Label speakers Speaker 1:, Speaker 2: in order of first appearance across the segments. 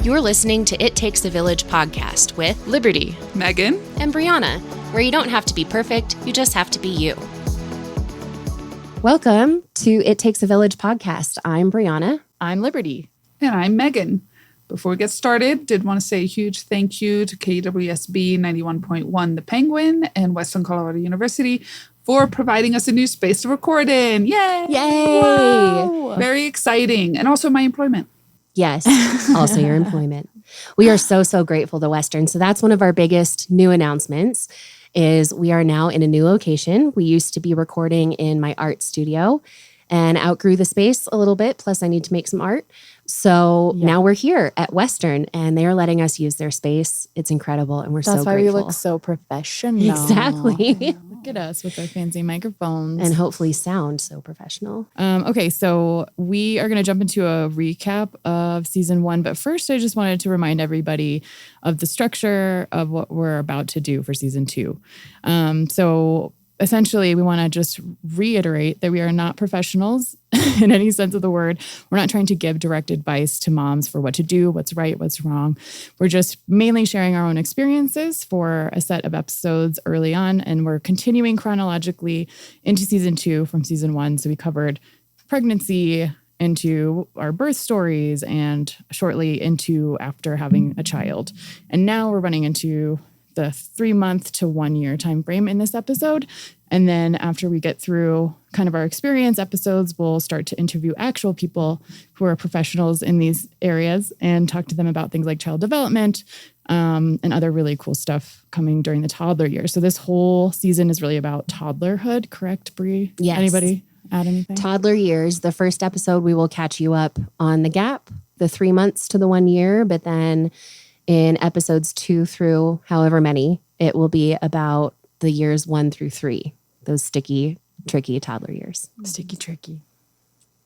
Speaker 1: You're listening to It Takes a Village podcast with
Speaker 2: Liberty,
Speaker 3: Megan,
Speaker 1: and Brianna, where you don't have to be perfect, you just have to be you.
Speaker 4: Welcome to It Takes a Village podcast. I'm Brianna.
Speaker 2: I'm Liberty.
Speaker 3: and I'm Megan. Before we get started, did want to say a huge thank you to KWSB 91.1 The Penguin and Western Colorado University for providing us a new space to record in. Yay!
Speaker 4: Yay!
Speaker 3: Wow. Very exciting. And also my employment.
Speaker 4: Yes, also your employment. We are so grateful to Western. So that's one of our biggest new announcements is we are now in a new location. We used to be recording in my art studio and outgrew the space a little bit. Plus I need to make some art. So now we're here at Western and they are letting us use their space. It's incredible. And we're so grateful.
Speaker 2: That's why we look so professional.
Speaker 4: Exactly.
Speaker 2: Look at us with our fancy microphones.
Speaker 4: And hopefully sound so professional.
Speaker 2: Okay, so we are going to jump into a recap of season 1. But first, I just wanted to remind everybody of the structure of what we're about to do for season 2. So essentially, we want to just reiterate that we are not professionals in any sense of the word. We're not trying to give direct advice to moms for what to do, what's right, what's wrong. We're just mainly sharing our own experiences for a set of episodes early on, and we're continuing chronologically into season 2 from season 1. So we covered pregnancy, into our birth stories, and shortly into after having a child. And now we're running into the 3-month to 1 year time frame in this episode. And then after we get through kind of our experience episodes, we'll start to interview actual people who are professionals in these areas and talk to them about things like child development and other really cool stuff coming during the toddler years. So this whole season is really about toddlerhood, correct, Brie?
Speaker 4: Yes.
Speaker 2: Anybody add anything?
Speaker 4: Toddler years. The first episode, we will catch you up on the gap, the 3 months to the 1 year, but then in episodes 2 through however many, it will be about the years 1 through 3, those sticky, tricky toddler years.
Speaker 2: Sticky, tricky.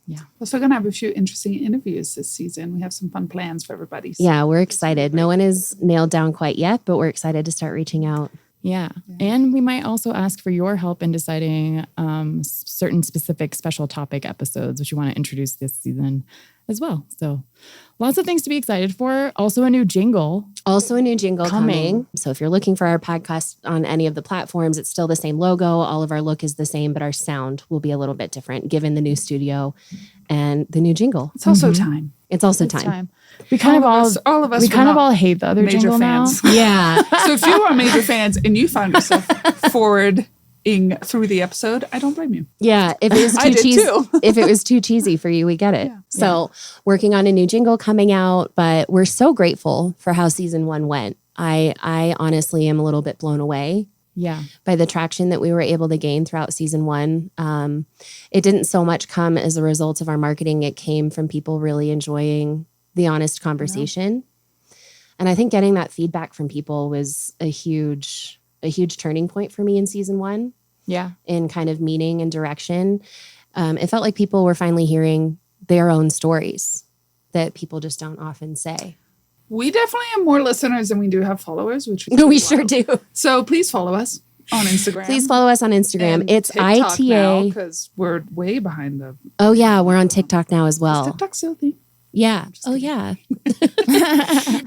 Speaker 2: Yeah.
Speaker 3: We're also going to have a few interesting interviews this season. We have some fun plans for everybody. So
Speaker 4: Yeah, we're excited. No one is nailed down quite yet, but we're excited to start reaching out.
Speaker 2: Yeah. And we might also ask for your help in deciding certain specific special topic episodes, which you want to introduce this season as well. So lots of things to be excited for. Also a new jingle.
Speaker 4: Coming. So if you're looking for our podcast on any of the platforms, it's still the same logo. All of our look is the same, but our sound will be a little bit different given the new studio and the new jingle.
Speaker 3: It's also time.
Speaker 4: It's also time.
Speaker 2: We kind of all hate the other
Speaker 3: major
Speaker 2: jingle
Speaker 3: fans.
Speaker 2: now.
Speaker 4: Yeah.
Speaker 3: So if you are major fans and you found yourself forwarding through the episode, I don't blame you.
Speaker 4: Yeah, if it was
Speaker 3: I
Speaker 4: too
Speaker 3: did
Speaker 4: cheesy,
Speaker 3: too.
Speaker 4: if it was too cheesy for you, we get it.
Speaker 3: Yeah.
Speaker 4: So working on a new jingle coming out, but we're so grateful for how season 1 went. I honestly am a little bit blown away by the traction that we were able to gain throughout season 1. It didn't so much come as a result of our marketing. It came from people really enjoying the honest conversation. And I think getting that feedback from people was a huge turning point for me in season 1.
Speaker 2: Yeah.
Speaker 4: In kind of meaning and direction. It felt like people were finally hearing their own stories that people just don't often say.
Speaker 3: We definitely have more listeners than we do have followers, which
Speaker 4: We sure do.
Speaker 3: So please follow us on Instagram.
Speaker 4: Please follow us on Instagram.
Speaker 3: And
Speaker 4: It's
Speaker 3: TikTok
Speaker 4: ITA.
Speaker 3: because we're way behind the.
Speaker 4: Oh yeah, we're on TikTok now as well.
Speaker 3: TikTok's still a thing.
Speaker 4: Yeah. Oh yeah.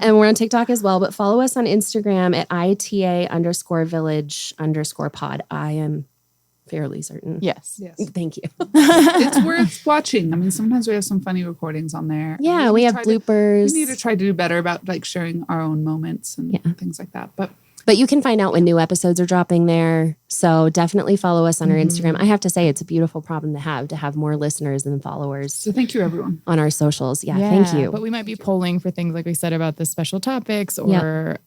Speaker 4: And we're on TikTok as well. But follow us on Instagram at ITA_village_pod. I am fairly certain.
Speaker 2: Yes.
Speaker 4: Thank you.
Speaker 3: It's worth watching. I mean, sometimes we have some funny recordings on there.
Speaker 4: Yeah, we have bloopers.
Speaker 3: We need to try to do better about like sharing our own moments and things like that.
Speaker 4: But you can find out when new episodes are dropping there. So definitely follow us on our Instagram. I have to say, it's a beautiful problem to have more listeners than followers.
Speaker 3: So thank you, everyone.
Speaker 4: On our socials. Yeah, thank you.
Speaker 2: But we might be polling for things like we said about the special topics or,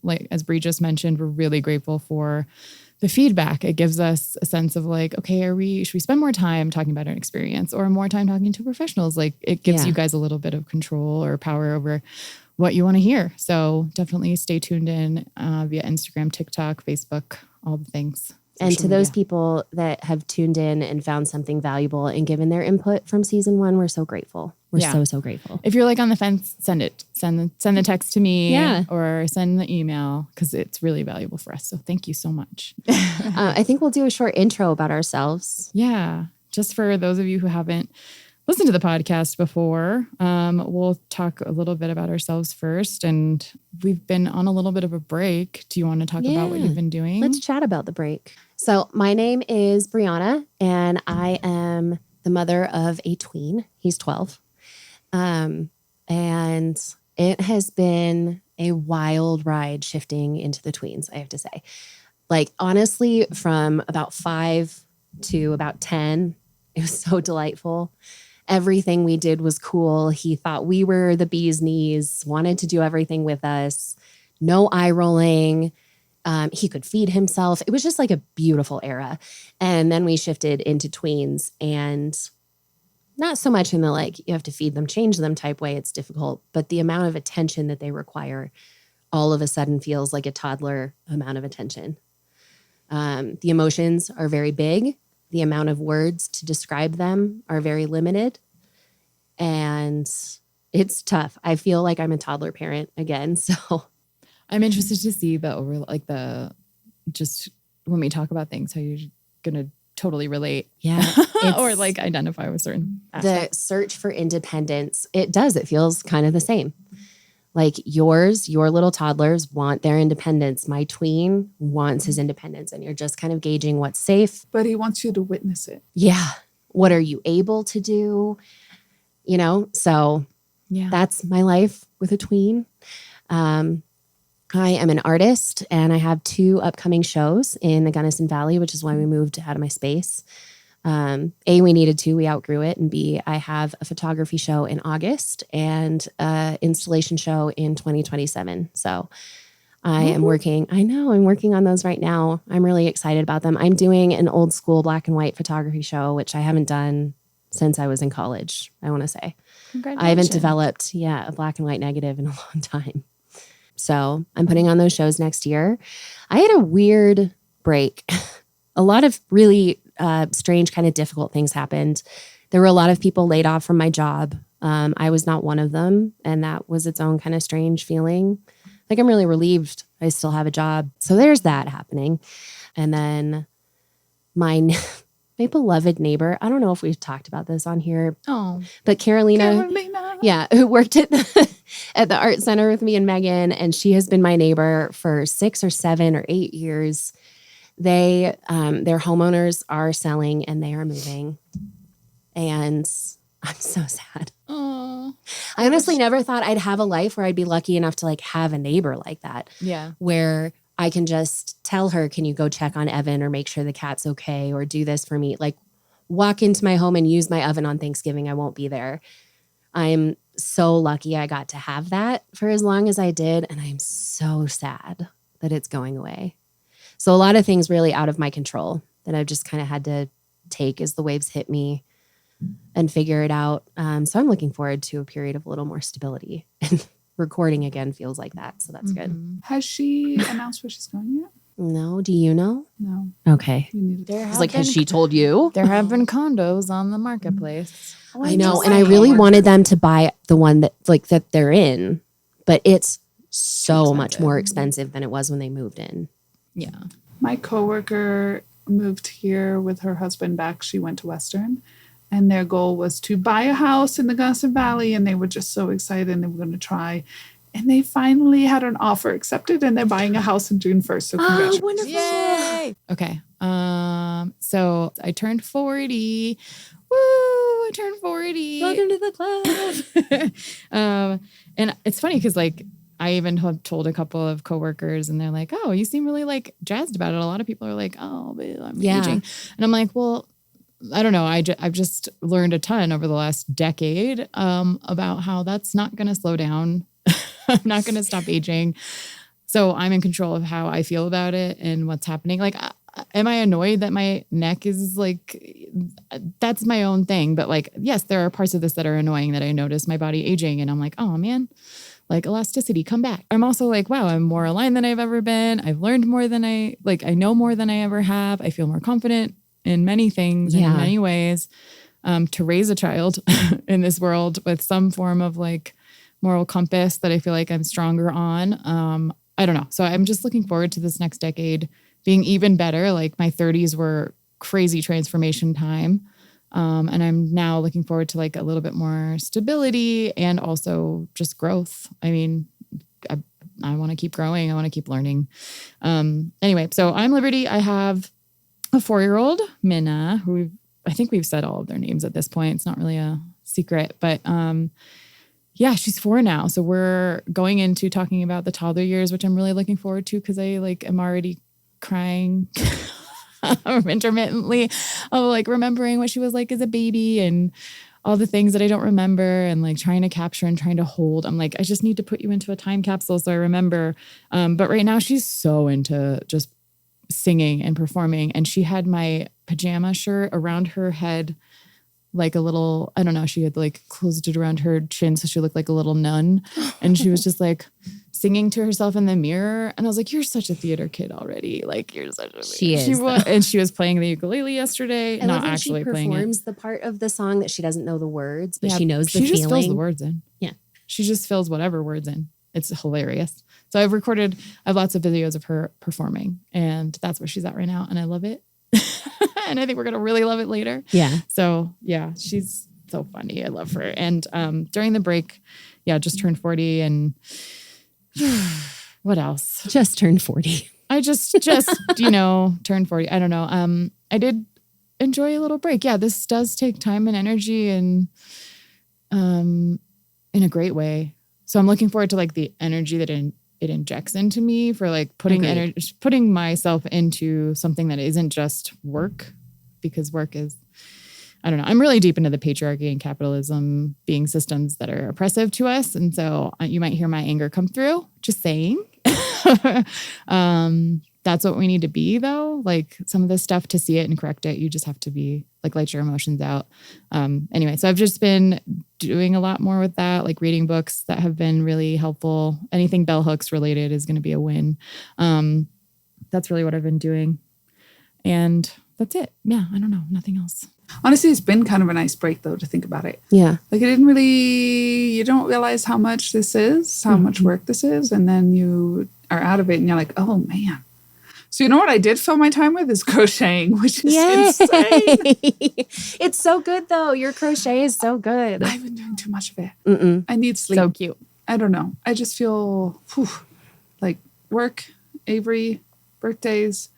Speaker 2: like as Brie just mentioned, we're really grateful for the feedback. It gives us a sense of like, okay, should we spend more time talking about an experience or more time talking to professionals? Like it gives you guys a little bit of control or power over what you want to hear. So definitely stay tuned in via Instagram, TikTok, Facebook, all the things.
Speaker 4: And to those people that have tuned in and found something valuable and given their input from season 1, we're so grateful. We're so grateful.
Speaker 2: If you're like on the fence, send it. Send the text to me or send the email because it's really valuable for us. So thank you so much.
Speaker 4: I think we'll do a short intro about ourselves.
Speaker 2: Yeah. Just for those of you who haven't listened to the podcast before, we'll talk a little bit about ourselves first. And we've been on a little bit of a break. Do you want to talk about what you've been doing?
Speaker 4: Let's chat about the break. So my name is Brianna, and I am the mother of a tween. He's 12. And it has been a wild ride shifting into the tweens, I have to say. Like, honestly, from about 5 to about 10, it was so delightful. Everything we did was cool. He thought we were the bee's knees, wanted to do everything with us. No eye rolling. He could feed himself. It was just like a beautiful era. And then we shifted into tweens, and not so much in the like, you have to feed them, change them type way. It's difficult. But the amount of attention that they require all of a sudden feels like a toddler amount of attention. The emotions are very big. The amount of words to describe them are very limited. And it's tough. I feel like I'm a toddler parent again. So
Speaker 2: I'm interested to see just when we talk about things, how you're going to totally relate.
Speaker 4: Yeah.
Speaker 2: Or like identify with certain
Speaker 4: The
Speaker 2: aspects.
Speaker 4: search for independence, it feels kind of the same. Like your little toddlers want their independence. My tween wants his independence, and you're just kind of gauging what's safe.
Speaker 3: But he wants you to witness it.
Speaker 4: Yeah. What are you able to do? So that's my life with a tween. I am an artist, and I have 2 upcoming shows in the Gunnison Valley, which is why we moved out of my space. A, we needed to, we outgrew it. And B, I have a photography show in August and an installation show in 2027. So I'm working on those right now. I'm really excited about them. I'm doing an old school black and white photography show, which I haven't done since I was in college, I want to say. I haven't developed, a black and white negative in a long time. So I'm putting on those shows next year. I had a weird break. A lot of really strange, kind of difficult things happened. There were a lot of people laid off from my job. I was not one of them. And that was its own kind of strange feeling. Like, I'm really relieved I still have a job. So there's that happening. And then my beloved neighbor, I don't know if we've talked about this on here.
Speaker 2: Oh,
Speaker 4: but Carolina. Yeah, who worked at the art center with me and Megan, and she has been my neighbor for 6 or 7 or 8 years. Their homeowners are selling and they are moving, and I'm so sad.
Speaker 2: oh,
Speaker 4: I honestly never thought I'd have a life where I'd be lucky enough to like have a neighbor like that.
Speaker 2: Yeah,
Speaker 4: where I can just tell her, "Can you go check on Evan or make sure the cat's okay or do this for me?" Like, walk into my home and use my oven on Thanksgiving. I won't be there. I'm so lucky I got to have that for as long as I did. And I'm so sad that it's going away. So a lot of things really out of my control that I've just kind of had to take as the waves hit me and figure it out. So I'm looking forward to a period of a little more stability. And recording again feels like that. So that's good.
Speaker 3: Has she announced where she's going yet?
Speaker 4: No. Do you know?
Speaker 3: No.
Speaker 4: Okay.
Speaker 3: You need to.
Speaker 4: It's like, has she told you?
Speaker 2: there have been condos on the marketplace.
Speaker 4: I know. And I really wanted them to buy the one that they're in, but it's so much more expensive than it was when they moved in.
Speaker 2: Yeah.
Speaker 3: My coworker moved here with her husband back. She went to Western, and their goal was to buy a house in the Gunnison Valley, and they were just so excited and they were going to try. And they finally had an offer accepted, and they're buying a house on June 1st. So congratulations.
Speaker 4: Oh, wonderful.
Speaker 2: Yay. Okay. So I turned 40. Woo! I turned 40.
Speaker 4: Welcome to the club.
Speaker 2: And it's funny because like I even have told a couple of coworkers, and they're like, "Oh, you seem really like jazzed about it." A lot of people are like, "Oh, but I'm aging," and I'm like, "Well, I don't know. I've just learned a ton over the last decade about how that's not going to slow down. I'm not going to stop aging. So I'm in control of how I feel about it and what's happening. Like, am I annoyed that my neck is like, that's my own thing. But like, yes, there are parts of this that are annoying that I notice my body aging. And I'm like, oh man, like elasticity, come back. I'm also like, wow, I'm more aligned than I've ever been. I've learned more than I know more than I ever have. I feel more confident in many things and in many ways. To raise a child in this world with some form of like moral compass that I feel like I'm stronger on. I don't know. So I'm just looking forward to this next decade being even better. Like my 30s were crazy transformation time. And I'm now looking forward to like a little bit more stability and also just growth. I mean, I want to keep growing. I want to keep learning. Anyway, so I'm Liberty. I have a 4-year-old, Minna, who I think we've said all of their names at this point. It's not really a secret, but yeah, she's 4 now. So we're going into talking about the toddler years, which I'm really looking forward to because I like am already crying intermittently of like remembering what she was like as a baby and all the things that I don't remember and like trying to capture and trying to hold. I'm like, I just need to put you into a time capsule so I remember. But right now she's so into just singing and performing. And she had my pajama shirt around her head like a little, I don't know, she had like closed it around her chin so she looked like a little nun. And she was just like singing to herself in the mirror. And I was like, you're such a theater kid already. Like you're such a
Speaker 4: She is.
Speaker 2: And she was playing the ukulele yesterday,
Speaker 4: I
Speaker 2: not
Speaker 4: love when
Speaker 2: actually
Speaker 4: she
Speaker 2: playing it.
Speaker 4: performs the part of the song that she doesn't know the words, but she knows the feeling.
Speaker 2: She just fills the words in.
Speaker 4: Yeah.
Speaker 2: She just fills whatever words in. It's hilarious. So I have lots of videos of her performing and that's where she's at right now. And I love it. And I think we're going to really love it later.
Speaker 4: Yeah.
Speaker 2: So yeah, she's so funny. I love her. And during the break, just turned 40 and what else?
Speaker 4: Just turned 40.
Speaker 2: I just turned 40. I don't know. I did enjoy a little break. Yeah, this does take time and energy and in a great way. So I'm looking forward to like the energy that it injects into me for like putting myself into something that isn't just work, because work is, I don't know. I'm really deep into the patriarchy and capitalism being systems that are oppressive to us. And so you might hear my anger come through, just saying. That's what we need to be though. Like some of this stuff, to see it and correct it, you just have to be like, let your emotions out. Anyway, so I've just been doing a lot more with that, like reading books that have been really helpful. Anything bell hooks related is going to be a win. That's really what I've been doing. And that's it. Yeah, I don't know. Nothing else.
Speaker 3: Honestly, it's been kind of a nice break, though, to think about it.
Speaker 4: Yeah.
Speaker 3: Like, you don't realize how much this is, how much work this is. And then you are out of it and you're like, oh, man. So you know what I did fill my time with is crocheting, which is insane.
Speaker 4: It's so good, though. Your crochet is so good.
Speaker 3: I've been doing too much of it. I need sleep.
Speaker 2: So cute.
Speaker 3: I don't know. I just feel like work, Avery, birthdays,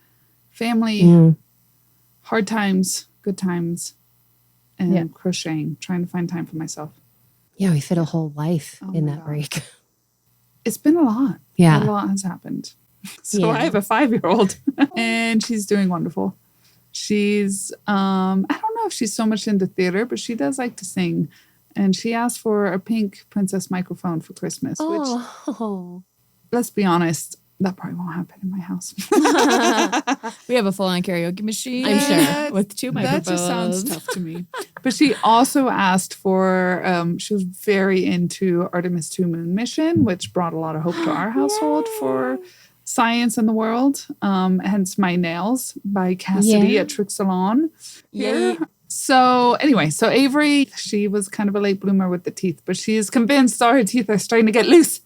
Speaker 3: family, hard times, good times, and crocheting, trying to find time for myself.
Speaker 4: Yeah, we fit a whole life in that break.
Speaker 3: It's been a lot.
Speaker 4: Yeah.
Speaker 3: A lot has happened. So I have a 5-year-old and she's doing wonderful. She's, I don't know if she's so much into theater, but she does like to sing. And she asked for a pink princess microphone for Christmas, which, let's be honest, that probably won't happen in my house.
Speaker 2: We have a full-on karaoke machine,
Speaker 4: I'm sure,
Speaker 2: with 2 microphones.
Speaker 3: That just sounds tough to me. But she also asked for, she was very into Artemis 2 moon mission, which brought a lot of hope to our household for science in the world. Hence My Nails by Cassidy at Trick Salon. Yeah. So anyway, so Avery, she was kind of a late bloomer with the teeth, but she is convinced all her teeth are starting to get loose.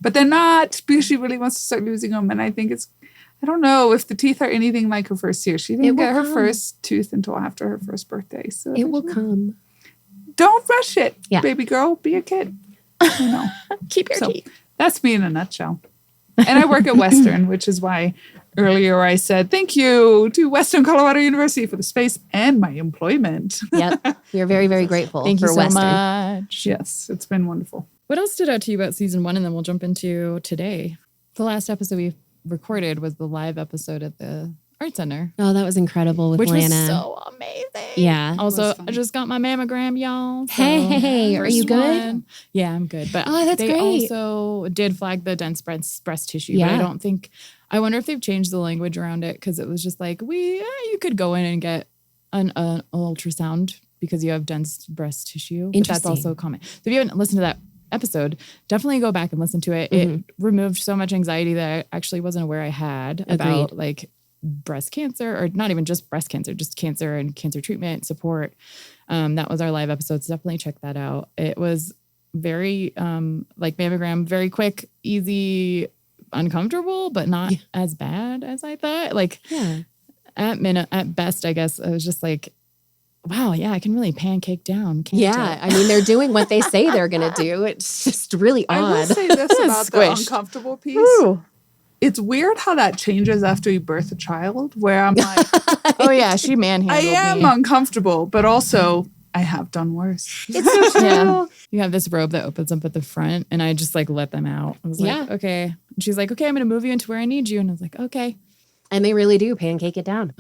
Speaker 3: But they're not, because she really wants to start losing them. And I think I don't know if the teeth are anything like her first year. She didn't get her first tooth until after her first birthday. So
Speaker 4: it will come.
Speaker 3: Don't rush it, baby girl. Be a kid.
Speaker 2: Keep your teeth.
Speaker 3: That's me in a nutshell. And I work at Western, which is why earlier I said thank you to Western Colorado University for the space and my employment.
Speaker 4: Yep. We are very, very grateful
Speaker 2: Thank
Speaker 4: for
Speaker 2: you so
Speaker 4: Western.
Speaker 2: much.
Speaker 3: Yes, it's been wonderful.
Speaker 2: What else stood out to you about season 1? And then we'll jump into today. The last episode we recorded was the live episode at the Art Center.
Speaker 4: Oh, that was incredible with
Speaker 2: which
Speaker 4: Lana.
Speaker 2: Was so amazing.
Speaker 4: Yeah.
Speaker 2: Also, I just got my mammogram, y'all. So
Speaker 4: hey, are you good?
Speaker 2: One. Yeah, I'm good. But
Speaker 4: that's
Speaker 2: they
Speaker 4: great.
Speaker 2: also did flag the dense breast tissue.
Speaker 4: Yeah.
Speaker 2: But I wonder if they've changed the language around it, because it was just like, you could go in and get an ultrasound because you have dense breast tissue. But that's also common. So if you haven't listened to that episode, definitely go back and listen to it. It removed so much anxiety that I actually wasn't aware I had about like breast cancer, or not even just breast cancer, just cancer and cancer treatment support. That was our live episode. So definitely check that out. It was very like mammogram, very quick, easy, uncomfortable, but not as bad as I thought. Like at best, I guess I was just like, wow, yeah, I can really pancake down. Can't
Speaker 4: Yeah, I mean, they're doing what they say they're going to do. It's just really
Speaker 3: I will
Speaker 4: odd.
Speaker 3: say this about the
Speaker 2: Squished.
Speaker 3: uncomfortable piece.
Speaker 2: Woo.
Speaker 3: It's weird how that changes after you birth a child, where I'm like,
Speaker 2: Oh yeah, she
Speaker 3: I
Speaker 2: manhandled
Speaker 3: am
Speaker 2: me.
Speaker 3: uncomfortable, but also I have done worse.
Speaker 4: It's so true.
Speaker 2: Yeah. You have this robe that opens up at the front, and I just like let them out. I was like,
Speaker 4: Yeah.
Speaker 2: okay. And she's like, okay, I'm going to move you into where I need you. And I was like, okay.
Speaker 4: And they really do pancake it down.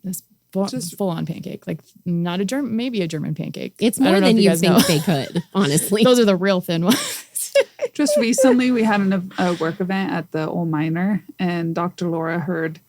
Speaker 2: This full on pancake, like not a German, maybe a German pancake.
Speaker 4: It's
Speaker 2: I
Speaker 4: more
Speaker 2: don't know
Speaker 4: than
Speaker 2: if
Speaker 4: you
Speaker 2: guys
Speaker 4: think
Speaker 2: know.
Speaker 4: they could, honestly.
Speaker 2: Those are the real thin ones.
Speaker 3: Just recently, we had a work event at the Old Miner, and Dr. Laura heard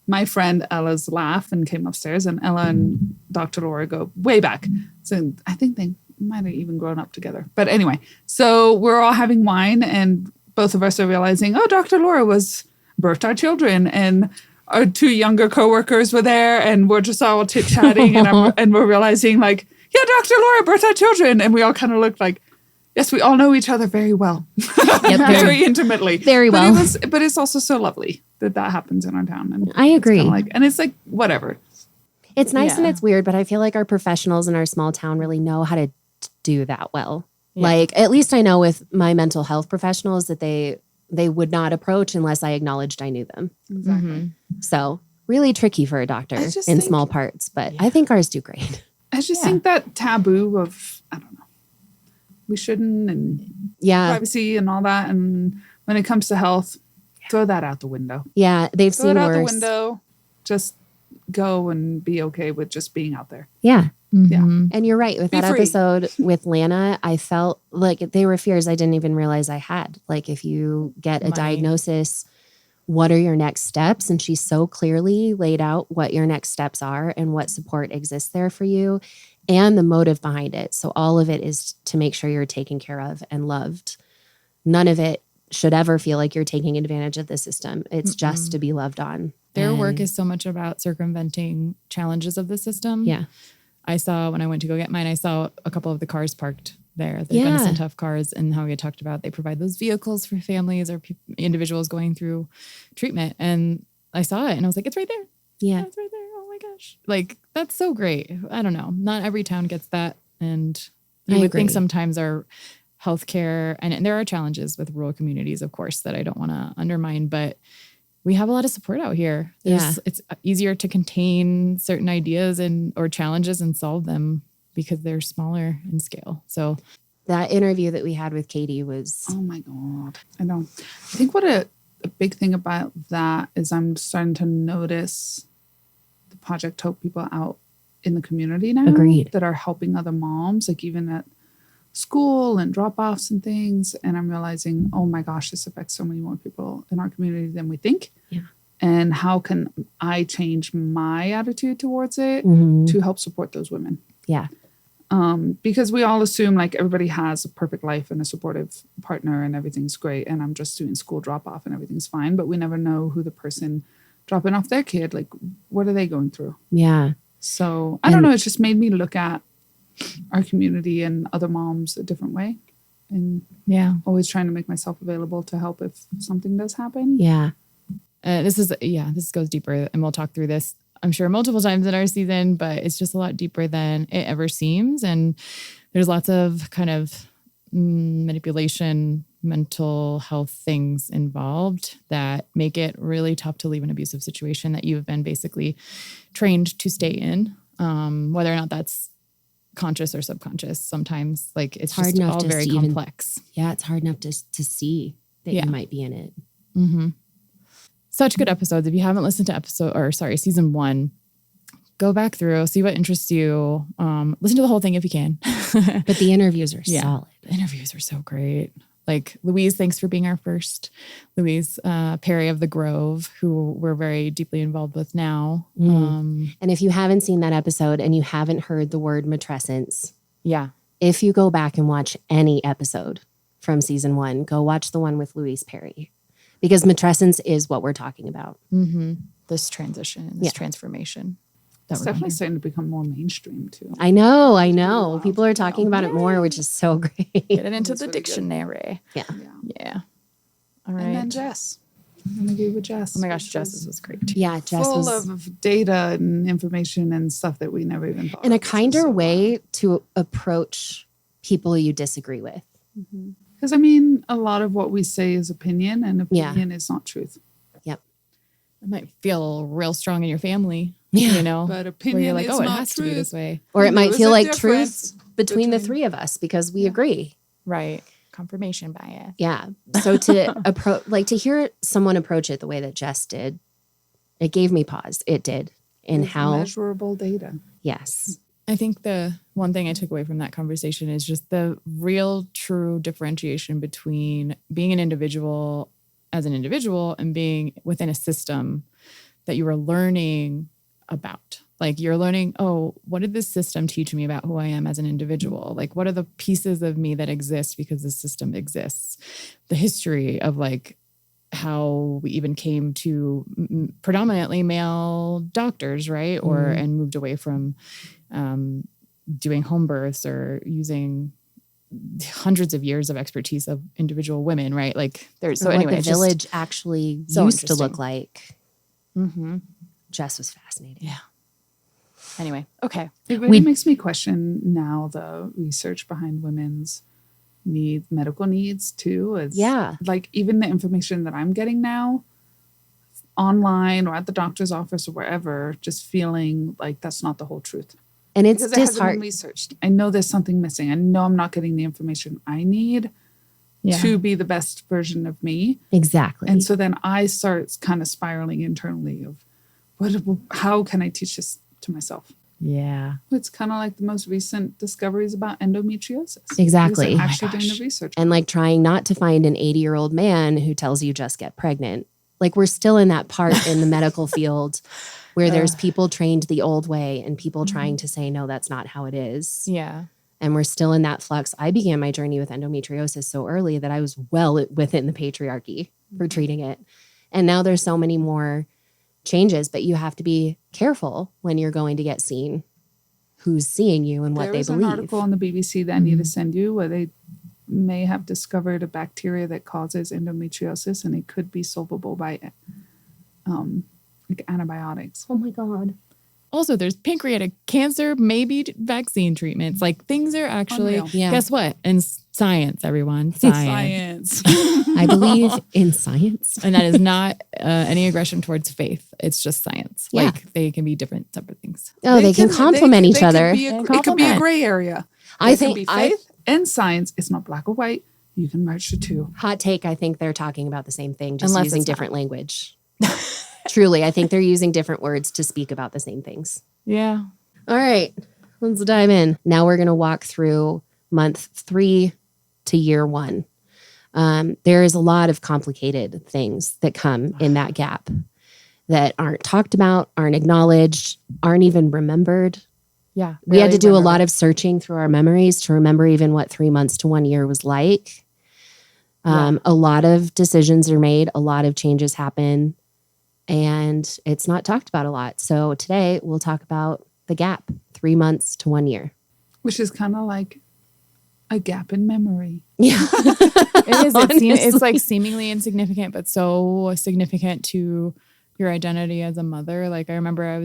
Speaker 3: my friend Ella's laugh and came upstairs, and Ella and Dr. Laura go way back. So I think they might have even grown up together. But anyway, so we're all having wine, and both of us are realizing, oh, Dr. Laura birthed our children, and our two younger coworkers were there, and we're just all chit-chatting, and we're realizing, like, yeah, Dr. Laura birthed our children. And we all kind of looked like, yes, we all know each other very well. Very intimately.
Speaker 4: Very well.
Speaker 3: But it's also so lovely that happens in our town. And
Speaker 4: I agree.
Speaker 3: and it's like, whatever.
Speaker 4: It's nice and
Speaker 2: Yeah.
Speaker 4: it's weird, but I feel like our professionals in our small town really know how to do that well. Yeah. Like, at least I know with my mental health professionals that they would not approach unless I acknowledged I knew them.
Speaker 3: Exactly.
Speaker 4: So really tricky for a doctor
Speaker 3: I just
Speaker 4: in
Speaker 3: think-
Speaker 4: small parts, but I think ours do great.
Speaker 3: I just think that taboo of, I don't know, we shouldn't, and
Speaker 4: Yeah.
Speaker 3: privacy and all that. And when it comes to health, throw that out the window.
Speaker 4: Yeah. They've
Speaker 3: Throw
Speaker 4: seen
Speaker 3: it out the
Speaker 4: worse.
Speaker 3: window. Just go and be okay with just being out there.
Speaker 4: Yeah.
Speaker 3: Yeah.
Speaker 4: And you're right. With
Speaker 3: Be
Speaker 4: that
Speaker 3: free.
Speaker 4: episode with Lana, I felt like they were fears I didn't even realize I had. Like, if you get a
Speaker 2: Money.
Speaker 4: diagnosis, what are your next steps? And she so clearly laid out what your next steps are and what support exists there for you and the motive behind it. So all of it is to make sure you're taken care of and loved. None of it should ever feel like you're taking advantage of the system. It's just to be loved on.
Speaker 2: Their work
Speaker 4: And-
Speaker 2: is so much about circumventing challenges of the system.
Speaker 4: Yeah.
Speaker 2: I saw when I went to go get mine, I saw a couple of the cars parked there, the Gunnison Tough cars, and how we had talked about they provide those vehicles for families or individuals going through treatment. And I saw it and I was like, it's right there.
Speaker 4: Yeah.
Speaker 2: It's right there. Oh my gosh. Like, that's so great. I don't know. Not every town gets that. And you
Speaker 4: I
Speaker 2: would think
Speaker 4: agree.
Speaker 2: sometimes our healthcare, and there are challenges with rural communities, of course, that I don't want to undermine, but we have a lot of support out here. It's easier to contain certain ideas or challenges and solve them because they're smaller in scale. So
Speaker 4: That interview that we had with Katie was,
Speaker 3: Oh my God. I know. I think what a big thing about that is I'm starting to notice the Project Hope people out in the community now.
Speaker 4: Agreed.
Speaker 3: That are helping other moms, like even at school and drop-offs and things. And I'm realizing, oh my gosh, this affects so many more people in our community than we think.
Speaker 4: Yeah.
Speaker 3: And how can I change my attitude towards it to help support those women?
Speaker 4: yeah.
Speaker 3: Because we all assume like everybody has a perfect life and a supportive partner and everything's great. And I'm just doing school drop off and everything's fine. But we never know who the person dropping off their kid, like what are they going through?
Speaker 4: Yeah.
Speaker 3: So I don't know. It's just made me look at our community and other moms a different way. And
Speaker 2: yeah,
Speaker 3: always trying to make myself available to help if something does happen.
Speaker 4: Yeah.
Speaker 2: this goes deeper and we'll talk through this, I'm sure, multiple times in our season, but it's just a lot deeper than it ever seems. And there's lots of kind of manipulation, mental health things involved that make it really tough to leave an abusive situation that you've been basically trained to stay in, whether or not that's conscious or subconscious. Sometimes, like, it's
Speaker 4: Hard
Speaker 2: just
Speaker 4: enough
Speaker 2: all
Speaker 4: just
Speaker 2: very
Speaker 4: to even-
Speaker 2: complex.
Speaker 4: Yeah. It's hard enough to see that
Speaker 2: Yeah.
Speaker 4: you might be in it.
Speaker 2: Such good episodes. If you haven't listened to season 1, go back through, see what interests you. Listen to the whole thing if you can.
Speaker 4: But the interviews are
Speaker 2: Yeah.
Speaker 4: solid.
Speaker 2: The interviews are so great. Like Louise, thanks for being our first. Louise Perry of the Grove, who we're very deeply involved with now.
Speaker 4: And if you haven't seen that episode and you haven't heard the word matrescence,
Speaker 2: Yeah.
Speaker 4: if you go back and watch any episode from season 1, go watch the one with Louise Perry, because matrescence is what we're talking about.
Speaker 2: This transition, this transformation. that
Speaker 3: It's
Speaker 2: we're going
Speaker 3: definitely
Speaker 2: through.
Speaker 3: starting to become more mainstream too.
Speaker 4: I know. People are talking about it more, which is so great.
Speaker 2: Get it into the
Speaker 3: really good.
Speaker 2: dictionary.
Speaker 4: Yeah.
Speaker 2: Yeah. All
Speaker 3: And then
Speaker 2: right.
Speaker 3: Jess. I'm going to agree with Jess.
Speaker 2: Oh my gosh, Jess's was great too.
Speaker 4: Yeah, Jess
Speaker 3: full
Speaker 4: was
Speaker 3: of data and information and stuff that we never even thought
Speaker 4: in a
Speaker 3: of, which is
Speaker 4: kinder
Speaker 3: so
Speaker 4: way
Speaker 3: wild.
Speaker 4: to approach people you disagree with.
Speaker 3: Because I mean, a lot of what we say is opinion, and
Speaker 4: Yeah.
Speaker 3: opinion is not truth.
Speaker 2: It might feel real strong in your family,
Speaker 4: Yeah.
Speaker 2: you know,
Speaker 3: But
Speaker 2: where you're
Speaker 3: opinion
Speaker 2: like,
Speaker 3: is
Speaker 2: oh, it
Speaker 3: not
Speaker 2: has to be this
Speaker 3: truth.
Speaker 2: way.
Speaker 4: Or it
Speaker 3: And
Speaker 4: might
Speaker 3: there
Speaker 4: feel
Speaker 3: is a
Speaker 4: like truth
Speaker 3: difference
Speaker 4: between the
Speaker 3: between-
Speaker 4: three of us because we agree.
Speaker 2: Right. Confirmation bias.
Speaker 4: Yeah. So to to hear someone approach it the way that Jess did, it gave me pause. It did. And
Speaker 3: With
Speaker 4: how,
Speaker 3: measurable data.
Speaker 4: yes.
Speaker 2: I think the one thing I took away from that conversation is just the real true differentiation between being an individual as an individual and being within a system that you are learning about. Like you're learning, oh, what did this system teach me about who I am as an individual? Like what are the pieces of me that exist because the system exists? The history of like how we even came to predominantly male doctors, right? Or and moved away from doing home births or using hundreds of years of expertise of individual women, right? Like there's
Speaker 4: Or
Speaker 2: so anyway,
Speaker 4: what the village actually
Speaker 2: so
Speaker 4: used to look
Speaker 2: interesting.
Speaker 4: like.
Speaker 2: Mm-hmm.
Speaker 4: Jess was fascinating.
Speaker 2: Yeah. Anyway, okay.
Speaker 3: It really makes me question now the research behind women's medical needs too. Is
Speaker 4: Yeah.
Speaker 3: like even the information that I'm getting now online or at the doctor's office or wherever, just feeling like that's not the whole truth.
Speaker 4: And it's
Speaker 3: Because it hasn't been
Speaker 4: disheartening.
Speaker 3: researched. I know there's something missing. I know I'm not getting the information I need to be the best version of me.
Speaker 4: Exactly.
Speaker 3: And so then I start kind of spiraling internally of how can I teach this to myself?
Speaker 2: Yeah.
Speaker 3: It's kind of like the most recent discoveries about endometriosis.
Speaker 4: Exactly.
Speaker 3: Because
Speaker 4: Oh
Speaker 3: I'm
Speaker 4: my
Speaker 3: actually doing
Speaker 4: gosh.
Speaker 3: the research.
Speaker 4: And like trying not to find an 80-year-old man who tells you just get pregnant. Like we're still in that part in the medical field where there's people trained the old way and people trying to say, no, that's not how it is.
Speaker 2: Yeah.
Speaker 4: And we're still in that flux. I began my journey with endometriosis so early that I was well within the patriarchy for treating it. And now there's so many more changes, but you have to be careful when you're going to get seen, who's seeing you and what
Speaker 3: There
Speaker 4: they
Speaker 3: was
Speaker 4: believe.
Speaker 3: an article on the BBC that I need to send you where they may have discovered a bacteria that causes endometriosis and it could be solvable by like antibiotics.
Speaker 4: Oh my God.
Speaker 2: Also, there's pancreatic cancer, maybe vaccine treatments. Like things are actually,
Speaker 3: Unreal.
Speaker 4: Yeah.
Speaker 2: guess what? In science, everyone, science.
Speaker 4: I believe in science.
Speaker 2: And that is not any aggression towards faith. It's just science.
Speaker 4: Yeah.
Speaker 2: Like they can be different separate things.
Speaker 4: Oh, they can complement each other.
Speaker 3: It could be a
Speaker 2: Complement.
Speaker 3: gray area.
Speaker 4: I
Speaker 3: There can be
Speaker 4: think
Speaker 3: faith and science. It's not black or white. You can merge the two.
Speaker 4: hot take, I think they're talking about the same thing, just
Speaker 2: Unless
Speaker 4: using
Speaker 2: it's not.
Speaker 4: different language. Truly, I think they're using different words to speak about the same things.
Speaker 2: Yeah.
Speaker 4: All right, let's dive in. Now we're going to walk through month 3 to year 1. There is a lot of complicated things that come in that gap that aren't talked about, aren't acknowledged, aren't even remembered.
Speaker 2: Yeah.
Speaker 4: We had to do a
Speaker 2: remember
Speaker 4: lot
Speaker 2: it.
Speaker 4: of searching through our memories to remember even what 3 months to 1 year was like. A lot of decisions are made, a lot of changes happen, and it's not talked about a lot. So today we'll talk about the gap, 3 months to 1 year.
Speaker 3: Which is kind of like a gap in memory.
Speaker 4: Yeah.
Speaker 2: It is. It's like
Speaker 4: Honestly.
Speaker 2: seemingly insignificant, but so significant to your identity as a mother. Like I remember it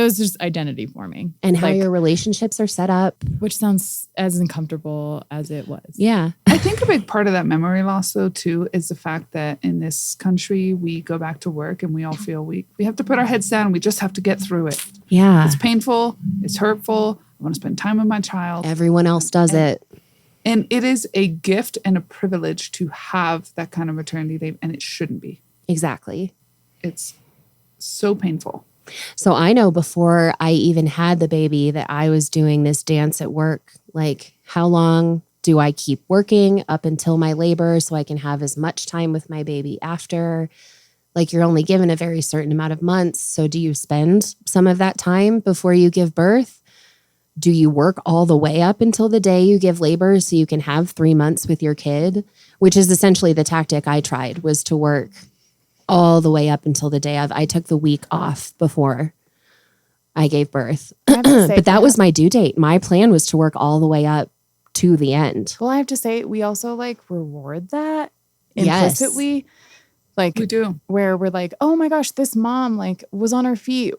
Speaker 2: was just identity forming.
Speaker 4: And how
Speaker 2: Like,
Speaker 4: your relationships are set up.
Speaker 2: which sounds as uncomfortable as it was.
Speaker 4: Yeah.
Speaker 3: I think a big part of that memory loss, though, too, is the fact that in this country, we go back to work and we all feel weak. We have to put our heads down. And we just have to get through it.
Speaker 4: Yeah.
Speaker 3: It's painful. It's hurtful. I want to spend time with my child.
Speaker 4: Everyone else does it.
Speaker 3: And it is a gift and a privilege to have that kind of maternity leave, and it shouldn't be.
Speaker 4: Exactly.
Speaker 3: It's so painful.
Speaker 4: So I know before I even had the baby that I was doing this dance at work. Like, how long do I keep working up until my labor so I can have as much time with my baby after? Like, you're only given a very certain amount of months. So do you spend some of that time before you give birth? Do you work all the way up until the day you give labor so you can have 3 months with your kid? Which is essentially the tactic I tried, was to work all the way up until the day of. I took the week off before I gave birth.
Speaker 2: I have to say,
Speaker 4: But that was my due date. My plan was to work all the way up to the end.
Speaker 2: Well, I have to say, we also like reward that
Speaker 4: Yes.
Speaker 2: implicitly. Like
Speaker 3: We do.
Speaker 2: where we're like, oh my gosh, this mom like was on her feet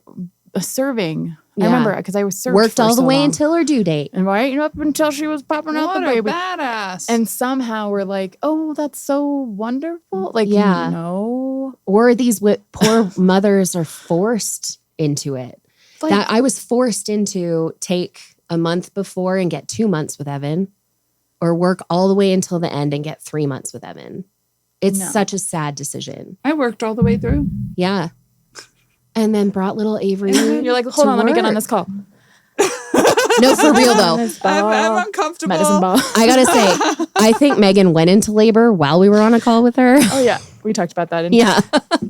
Speaker 2: serving.
Speaker 4: Yeah.
Speaker 2: I remember because I was served
Speaker 4: Worked
Speaker 2: for
Speaker 4: all the
Speaker 2: so
Speaker 4: way
Speaker 2: long.
Speaker 4: until her due date.
Speaker 2: And right up until she was popping out
Speaker 3: What
Speaker 2: the
Speaker 3: a
Speaker 2: baby.
Speaker 3: badass.
Speaker 2: And somehow we're like, oh, that's so wonderful. Like,
Speaker 4: Yeah.
Speaker 2: no.
Speaker 4: Or these poor mothers are forced into it.
Speaker 2: Like,
Speaker 4: That I was forced into take a month before and get 2 months with Evan, or work all the way until the end and get 3 months with Evan. It's
Speaker 2: No.
Speaker 4: such a sad decision.
Speaker 3: I worked all the way through.
Speaker 4: Yeah. And then brought little Avery.
Speaker 2: you're like, hold
Speaker 4: to
Speaker 2: on, let me get on
Speaker 4: work.
Speaker 2: this call.
Speaker 4: No, for real though.
Speaker 3: I'm uncomfortable.
Speaker 2: Medicine ball.
Speaker 4: I gotta say, I think Megan went into labor while we were on a call with her.
Speaker 2: Oh, yeah. We talked about that.
Speaker 4: Yeah.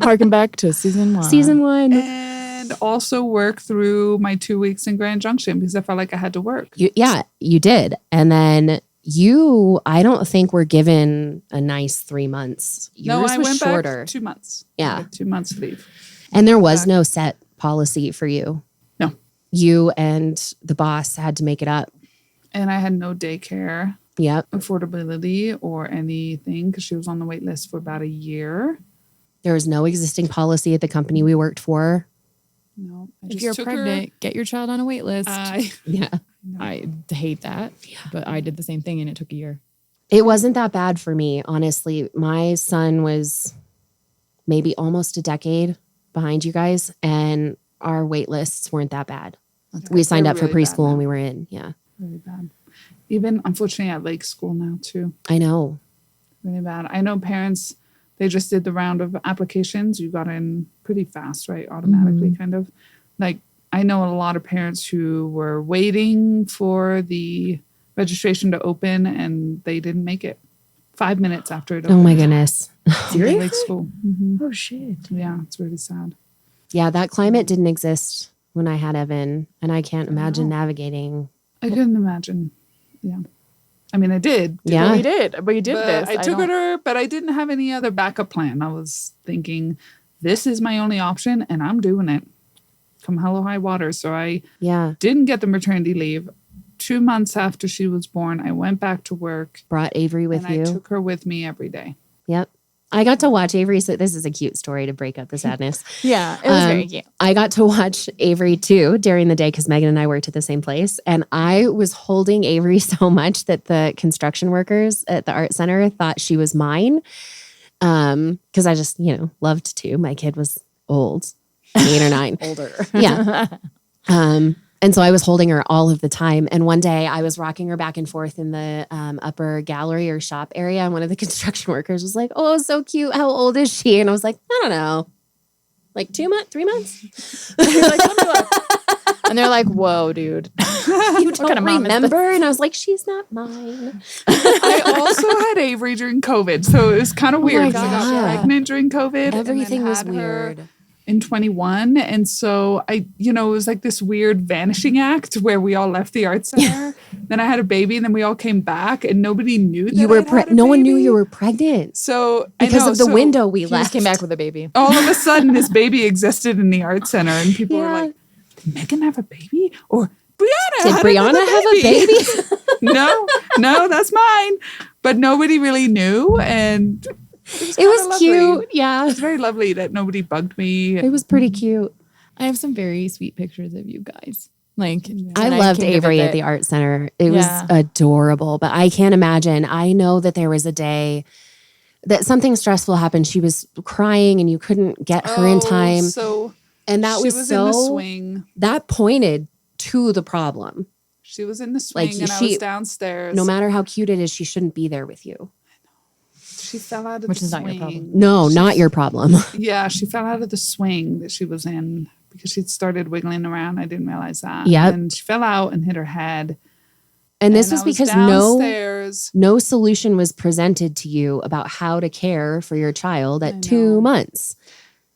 Speaker 2: Harken back to season 1.
Speaker 4: Season 1.
Speaker 3: And also work through my 2 weeks in Grand Junction because I felt like I had to work.
Speaker 4: You did. And then I don't think were given a nice 3 months. Yours
Speaker 3: I
Speaker 4: was
Speaker 3: went
Speaker 4: shorter.
Speaker 3: back 2 months.
Speaker 4: Yeah.
Speaker 3: I had 2 months leave.
Speaker 4: And there was no set policy for you.
Speaker 3: No.
Speaker 4: You and the boss had to make it up.
Speaker 3: And I had no daycare
Speaker 4: Yep.
Speaker 3: affordability or anything because she was on the wait list for about a year.
Speaker 4: There was no existing policy at the company we worked for.
Speaker 3: No, I
Speaker 2: If
Speaker 3: just
Speaker 2: you're
Speaker 3: took
Speaker 2: pregnant, get your child on a wait list.
Speaker 4: Yeah.
Speaker 2: I hate that. But I did the same thing and it took a year.
Speaker 4: It wasn't that bad for me, honestly. My son was maybe almost a decade behind you guys, and our wait lists weren't that bad. We signed up for
Speaker 3: really bad
Speaker 4: preschool and
Speaker 3: now.
Speaker 4: we were in. Yeah.
Speaker 3: Really bad. Even unfortunately at Lake School now too.
Speaker 4: I know.
Speaker 3: Really bad. I know parents, they just did the round of applications. You got in pretty fast, right? Automatically, kind of. Like, I know a lot of parents who were waiting for the registration to open and they didn't make it 5 minutes after it opened.
Speaker 4: Oh my goodness.
Speaker 3: Seriously? Lake School.
Speaker 2: Oh, shit.
Speaker 3: Yeah, it's really sad.
Speaker 4: Yeah, that climate didn't exist when I had Evan, and I can't imagine navigating.
Speaker 3: I couldn't imagine. Yeah. I mean, I did.
Speaker 4: Yeah.
Speaker 2: Well, you did. But you did
Speaker 3: But
Speaker 2: this.
Speaker 3: I took
Speaker 2: don't-
Speaker 3: her, but I didn't have any other backup plan. I was thinking, this is my only option, and I'm doing it. Come hell or high water. So I
Speaker 4: Yeah.
Speaker 3: didn't get the maternity leave. 2 months after she was born, I went back to work.
Speaker 4: Brought Avery with
Speaker 3: and
Speaker 4: you.
Speaker 3: I took her with me every day.
Speaker 4: Yep. I got to watch Avery. So this is a cute story to break up the sadness.
Speaker 2: Yeah, it was very cute.
Speaker 4: I got to watch Avery too during the day because Megan and I worked at the same place. And I was holding Avery so much that the construction workers at the art center thought she was mine. Because I just, loved to. My kid was old, 8 or 9.
Speaker 2: Older.
Speaker 4: Yeah. And so I was holding her all of the time. And one day I was rocking her back and forth in the upper gallery or shop area. And one of the construction workers was like, oh, so cute. How old is she? And I was like, I don't know. Like 2 months, 3 months?
Speaker 2: You're like, "Let me look." And they're like, whoa, dude.
Speaker 4: You don't
Speaker 2: kind of mom is this?
Speaker 4: remember? And I was like, she's not mine.
Speaker 3: I also had Avery during COVID. So it was kind of weird because I got
Speaker 4: God.
Speaker 3: pregnant during COVID. and then
Speaker 4: Everything was
Speaker 3: had her
Speaker 4: weird.
Speaker 3: in 21. And so it was like this weird vanishing act where we all left the art center. Then I had a baby and then we all came back and nobody knew that
Speaker 4: You were
Speaker 3: I'd had a
Speaker 4: no one knew
Speaker 3: baby.
Speaker 4: you were pregnant
Speaker 3: So
Speaker 4: because
Speaker 3: I know,
Speaker 4: of the
Speaker 3: so
Speaker 4: window we
Speaker 2: He just
Speaker 4: left.
Speaker 2: came back with a baby.
Speaker 3: all of a sudden this baby existed in the art center and people were
Speaker 4: Yeah.
Speaker 3: like, did Megan have a baby? Or Brianna
Speaker 4: Did
Speaker 3: had
Speaker 4: Brianna
Speaker 3: another
Speaker 4: have a baby?
Speaker 3: no, that's mine. But nobody really knew. And
Speaker 4: It
Speaker 3: kinda
Speaker 4: was
Speaker 3: lovely.
Speaker 4: cute. Yeah.
Speaker 3: It's very lovely that nobody bugged me.
Speaker 4: It was pretty cute.
Speaker 2: I have some very sweet pictures of you guys. Like,
Speaker 4: I
Speaker 2: when
Speaker 4: loved
Speaker 2: came to
Speaker 4: Avery at
Speaker 2: visit.
Speaker 4: the art center. It
Speaker 2: Yeah.
Speaker 4: was adorable, but I can't imagine. I know that there was a day that something stressful happened. She was crying and you couldn't get her in time.
Speaker 3: So
Speaker 4: And that
Speaker 3: she
Speaker 4: was
Speaker 3: in the
Speaker 4: so,
Speaker 3: swing.
Speaker 4: that pointed to the problem.
Speaker 3: She was in the swing
Speaker 4: Like,
Speaker 3: and I was downstairs.
Speaker 4: No matter how cute it is, she shouldn't be there with you.
Speaker 3: She fell out of
Speaker 2: Which
Speaker 3: the
Speaker 2: is
Speaker 3: swing.
Speaker 2: not your problem.
Speaker 4: No, not your problem.
Speaker 3: Yeah, she fell out of the swing that she was in because she'd started wiggling around. I didn't realize that.
Speaker 4: Yep.
Speaker 3: And she fell out and hit her head.
Speaker 4: And this
Speaker 3: And
Speaker 4: was
Speaker 3: I was
Speaker 4: because
Speaker 3: downstairs.
Speaker 4: no solution was presented to you about how to care for your child at 2 months.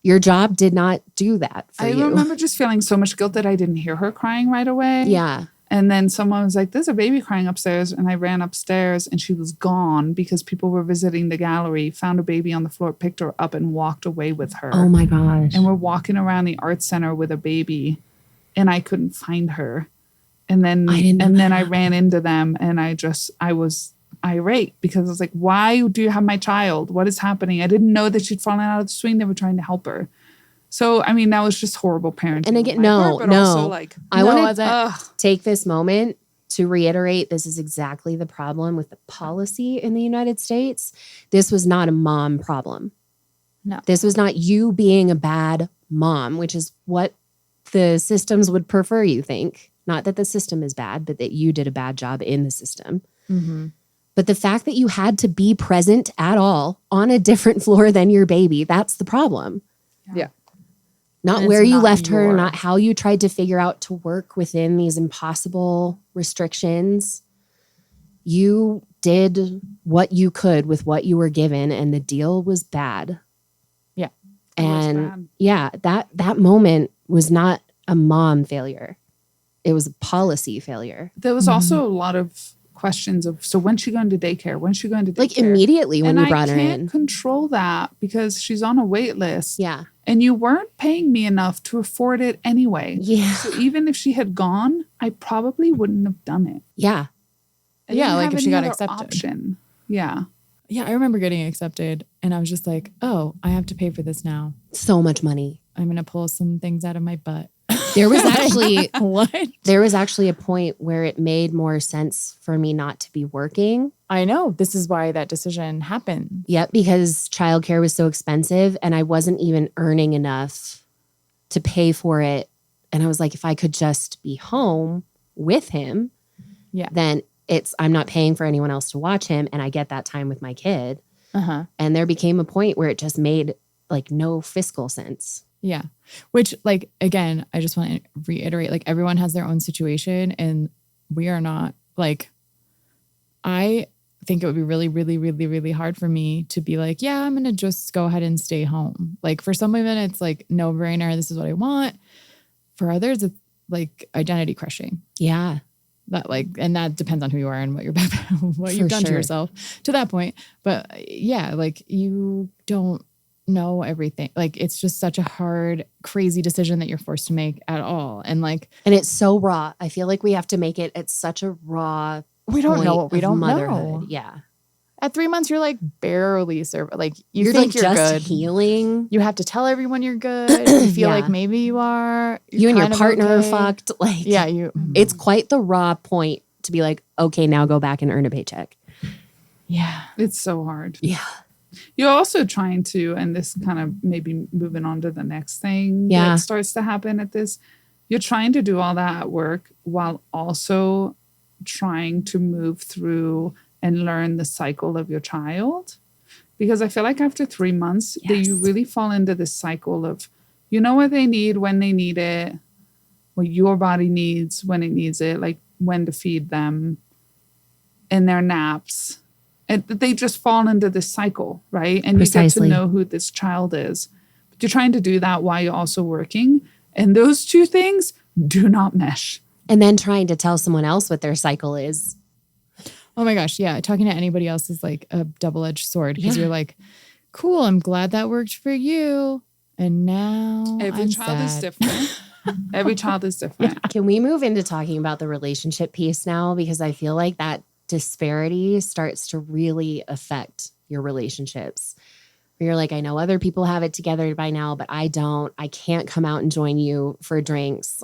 Speaker 4: Your job did not do that for
Speaker 3: I
Speaker 4: you.
Speaker 3: remember just feeling so much guilt that I didn't hear her crying right away.
Speaker 4: Yeah.
Speaker 3: And then someone was like, there's a baby crying upstairs. And I ran upstairs and she was gone because people were visiting the gallery, found a baby on the floor, picked her up and walked away with her.
Speaker 4: Oh my gosh.
Speaker 3: And we're walking around the art center with a baby and I couldn't find her. And then
Speaker 4: I didn't know
Speaker 3: I ran into them and I was irate because I was like, why do you have my child? What is happening? I didn't know that she'd fallen out of the swing. They were trying to help her. So, I mean, that was just horrible parenting.
Speaker 4: And again,
Speaker 3: also like,
Speaker 4: I want to take this moment to reiterate, this is exactly the problem with the policy in the United States. This was not a mom problem.
Speaker 2: No.
Speaker 4: This was not you being a bad mom, which is what the systems would prefer you think. Not that the system is bad, but that you did a bad job in the system.
Speaker 2: Mm-hmm.
Speaker 4: But the fact that you had to be present at all on a different floor than your baby, that's the problem.
Speaker 3: Yeah.
Speaker 4: Not where you left her, not how you tried to figure out to work within these impossible restrictions. You did what you could with what you were given, and the deal was bad.
Speaker 2: Yeah.
Speaker 4: And that moment was not a mom failure. It was a policy failure.
Speaker 3: There was also a lot of questions of, so when's she going to daycare? When's she going to daycare?
Speaker 4: Like immediately when you brought her in.
Speaker 3: I can't control that because she's on a wait list.
Speaker 4: Yeah.
Speaker 3: And you weren't paying me enough to afford it anyway.
Speaker 4: Yeah.
Speaker 3: So even if she had gone, I probably wouldn't have done it.
Speaker 4: Yeah.
Speaker 2: Like if she got accepted.
Speaker 3: Option. Yeah.
Speaker 2: Yeah, I remember getting accepted and I was just like, oh, I have to pay for this now.
Speaker 4: So much money.
Speaker 2: I'm going to pull some things out of my butt.
Speaker 4: There was actually
Speaker 2: what?
Speaker 4: There was actually a point where it made more sense for me not to be working.
Speaker 2: I know. This is why that decision happened.
Speaker 4: Yep, because childcare was so expensive and I wasn't even earning enough to pay for it. And I was like, if I could just be home with him, then I'm not paying for anyone else to watch him and I get that time with my kid.
Speaker 2: Uh-huh.
Speaker 4: And there became a point where it just made like no fiscal sense.
Speaker 2: Yeah. Which, like, again, I just want to reiterate, like, everyone has their own situation and we are not, like, I think it would be really, really, really, really hard for me to be like, yeah, I'm going to just go ahead and stay home. Like, for some women, it's like, no brainer. This is what I want. For others, it's like identity crushing.
Speaker 4: Yeah.
Speaker 2: That like, and that depends on who you are and what you've done to yourself to that point. But yeah, like you don't know everything. Like it's just such a hard, crazy decision that you're forced to make at all. And like,
Speaker 4: and it's so raw. I feel like we have to make it at such a raw.
Speaker 2: We don't know what we don't know.
Speaker 4: Yeah.
Speaker 2: At 3 months, you're like barely like
Speaker 4: you're
Speaker 2: think
Speaker 4: like
Speaker 2: you're
Speaker 4: just
Speaker 2: good.
Speaker 4: Healing.
Speaker 2: You have to tell everyone you're good. You feel like maybe you are.
Speaker 4: You and your partner are fucked. Like it's quite the raw point to be like, okay, now go back and earn a paycheck.
Speaker 2: Yeah.
Speaker 3: It's so hard.
Speaker 4: Yeah.
Speaker 3: You're also trying to, and this kind of maybe moving on to the next thing that starts to happen at this, you're trying to do all that at work while also trying to move through and learn the cycle of your child. Because I feel like after 3 months, that you really fall into this cycle of, you know what they need, when they need it, what your body needs, when it needs it, like when to feed them, and their naps. And they just fall into this cycle, right? And you get to know who this child is. But you're trying to do that while you're also working. And those two things do not mesh.
Speaker 4: And then trying to tell someone else what their cycle is.
Speaker 2: Oh my gosh. Yeah. Talking to anybody else is like a double-edged sword because you're like, cool, I'm glad that worked for you. And now
Speaker 3: every child is different. Every child is different.
Speaker 4: Can we move into talking about the relationship piece now? Because I feel like that disparity starts to really affect your relationships. Where you're like, I know other people have it together by now, but I don't. I can't come out and join you for drinks.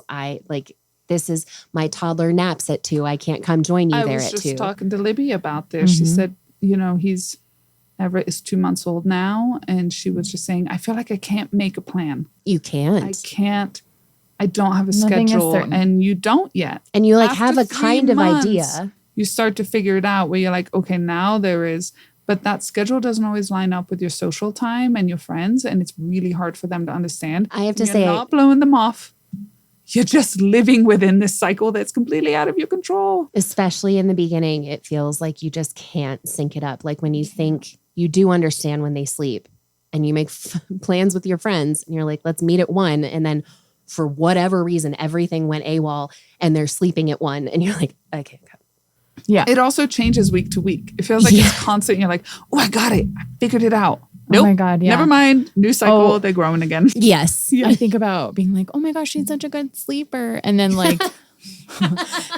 Speaker 4: This is my toddler naps at 2. I can't come join you there at 2. I was just
Speaker 3: talking to Libby about this. Mm-hmm. She said, Everett is 2 months old now. And she was just saying, I feel like I can't make a plan.
Speaker 4: You can't.
Speaker 3: I can't. I don't have a schedule. And you don't yet.
Speaker 4: And you have a kind of idea.
Speaker 3: You start to figure it out where you're like, okay, now there is. But that schedule doesn't always line up with your social time and your friends. And it's really hard for them to understand.
Speaker 4: I have to say,
Speaker 3: you're not blowing them off. You're just living within this cycle that's completely out of your control.
Speaker 4: Especially in the beginning, it feels like you just can't sync it up. Like when you think you do understand when they sleep and you make plans with your friends and you're like, let's meet at 1. And then for whatever reason, everything went AWOL and they're sleeping at 1. And you're like, okay.
Speaker 2: Yeah.
Speaker 3: It also changes week to week. It feels like it's constant. You're like, oh, I got it. I figured it out. Nope.
Speaker 2: Oh my God. Yeah.
Speaker 3: Never mind. New cycle. They're growing again.
Speaker 4: Yes.
Speaker 2: Yeah. I think about being like, oh my gosh, she's such a good sleeper. And then like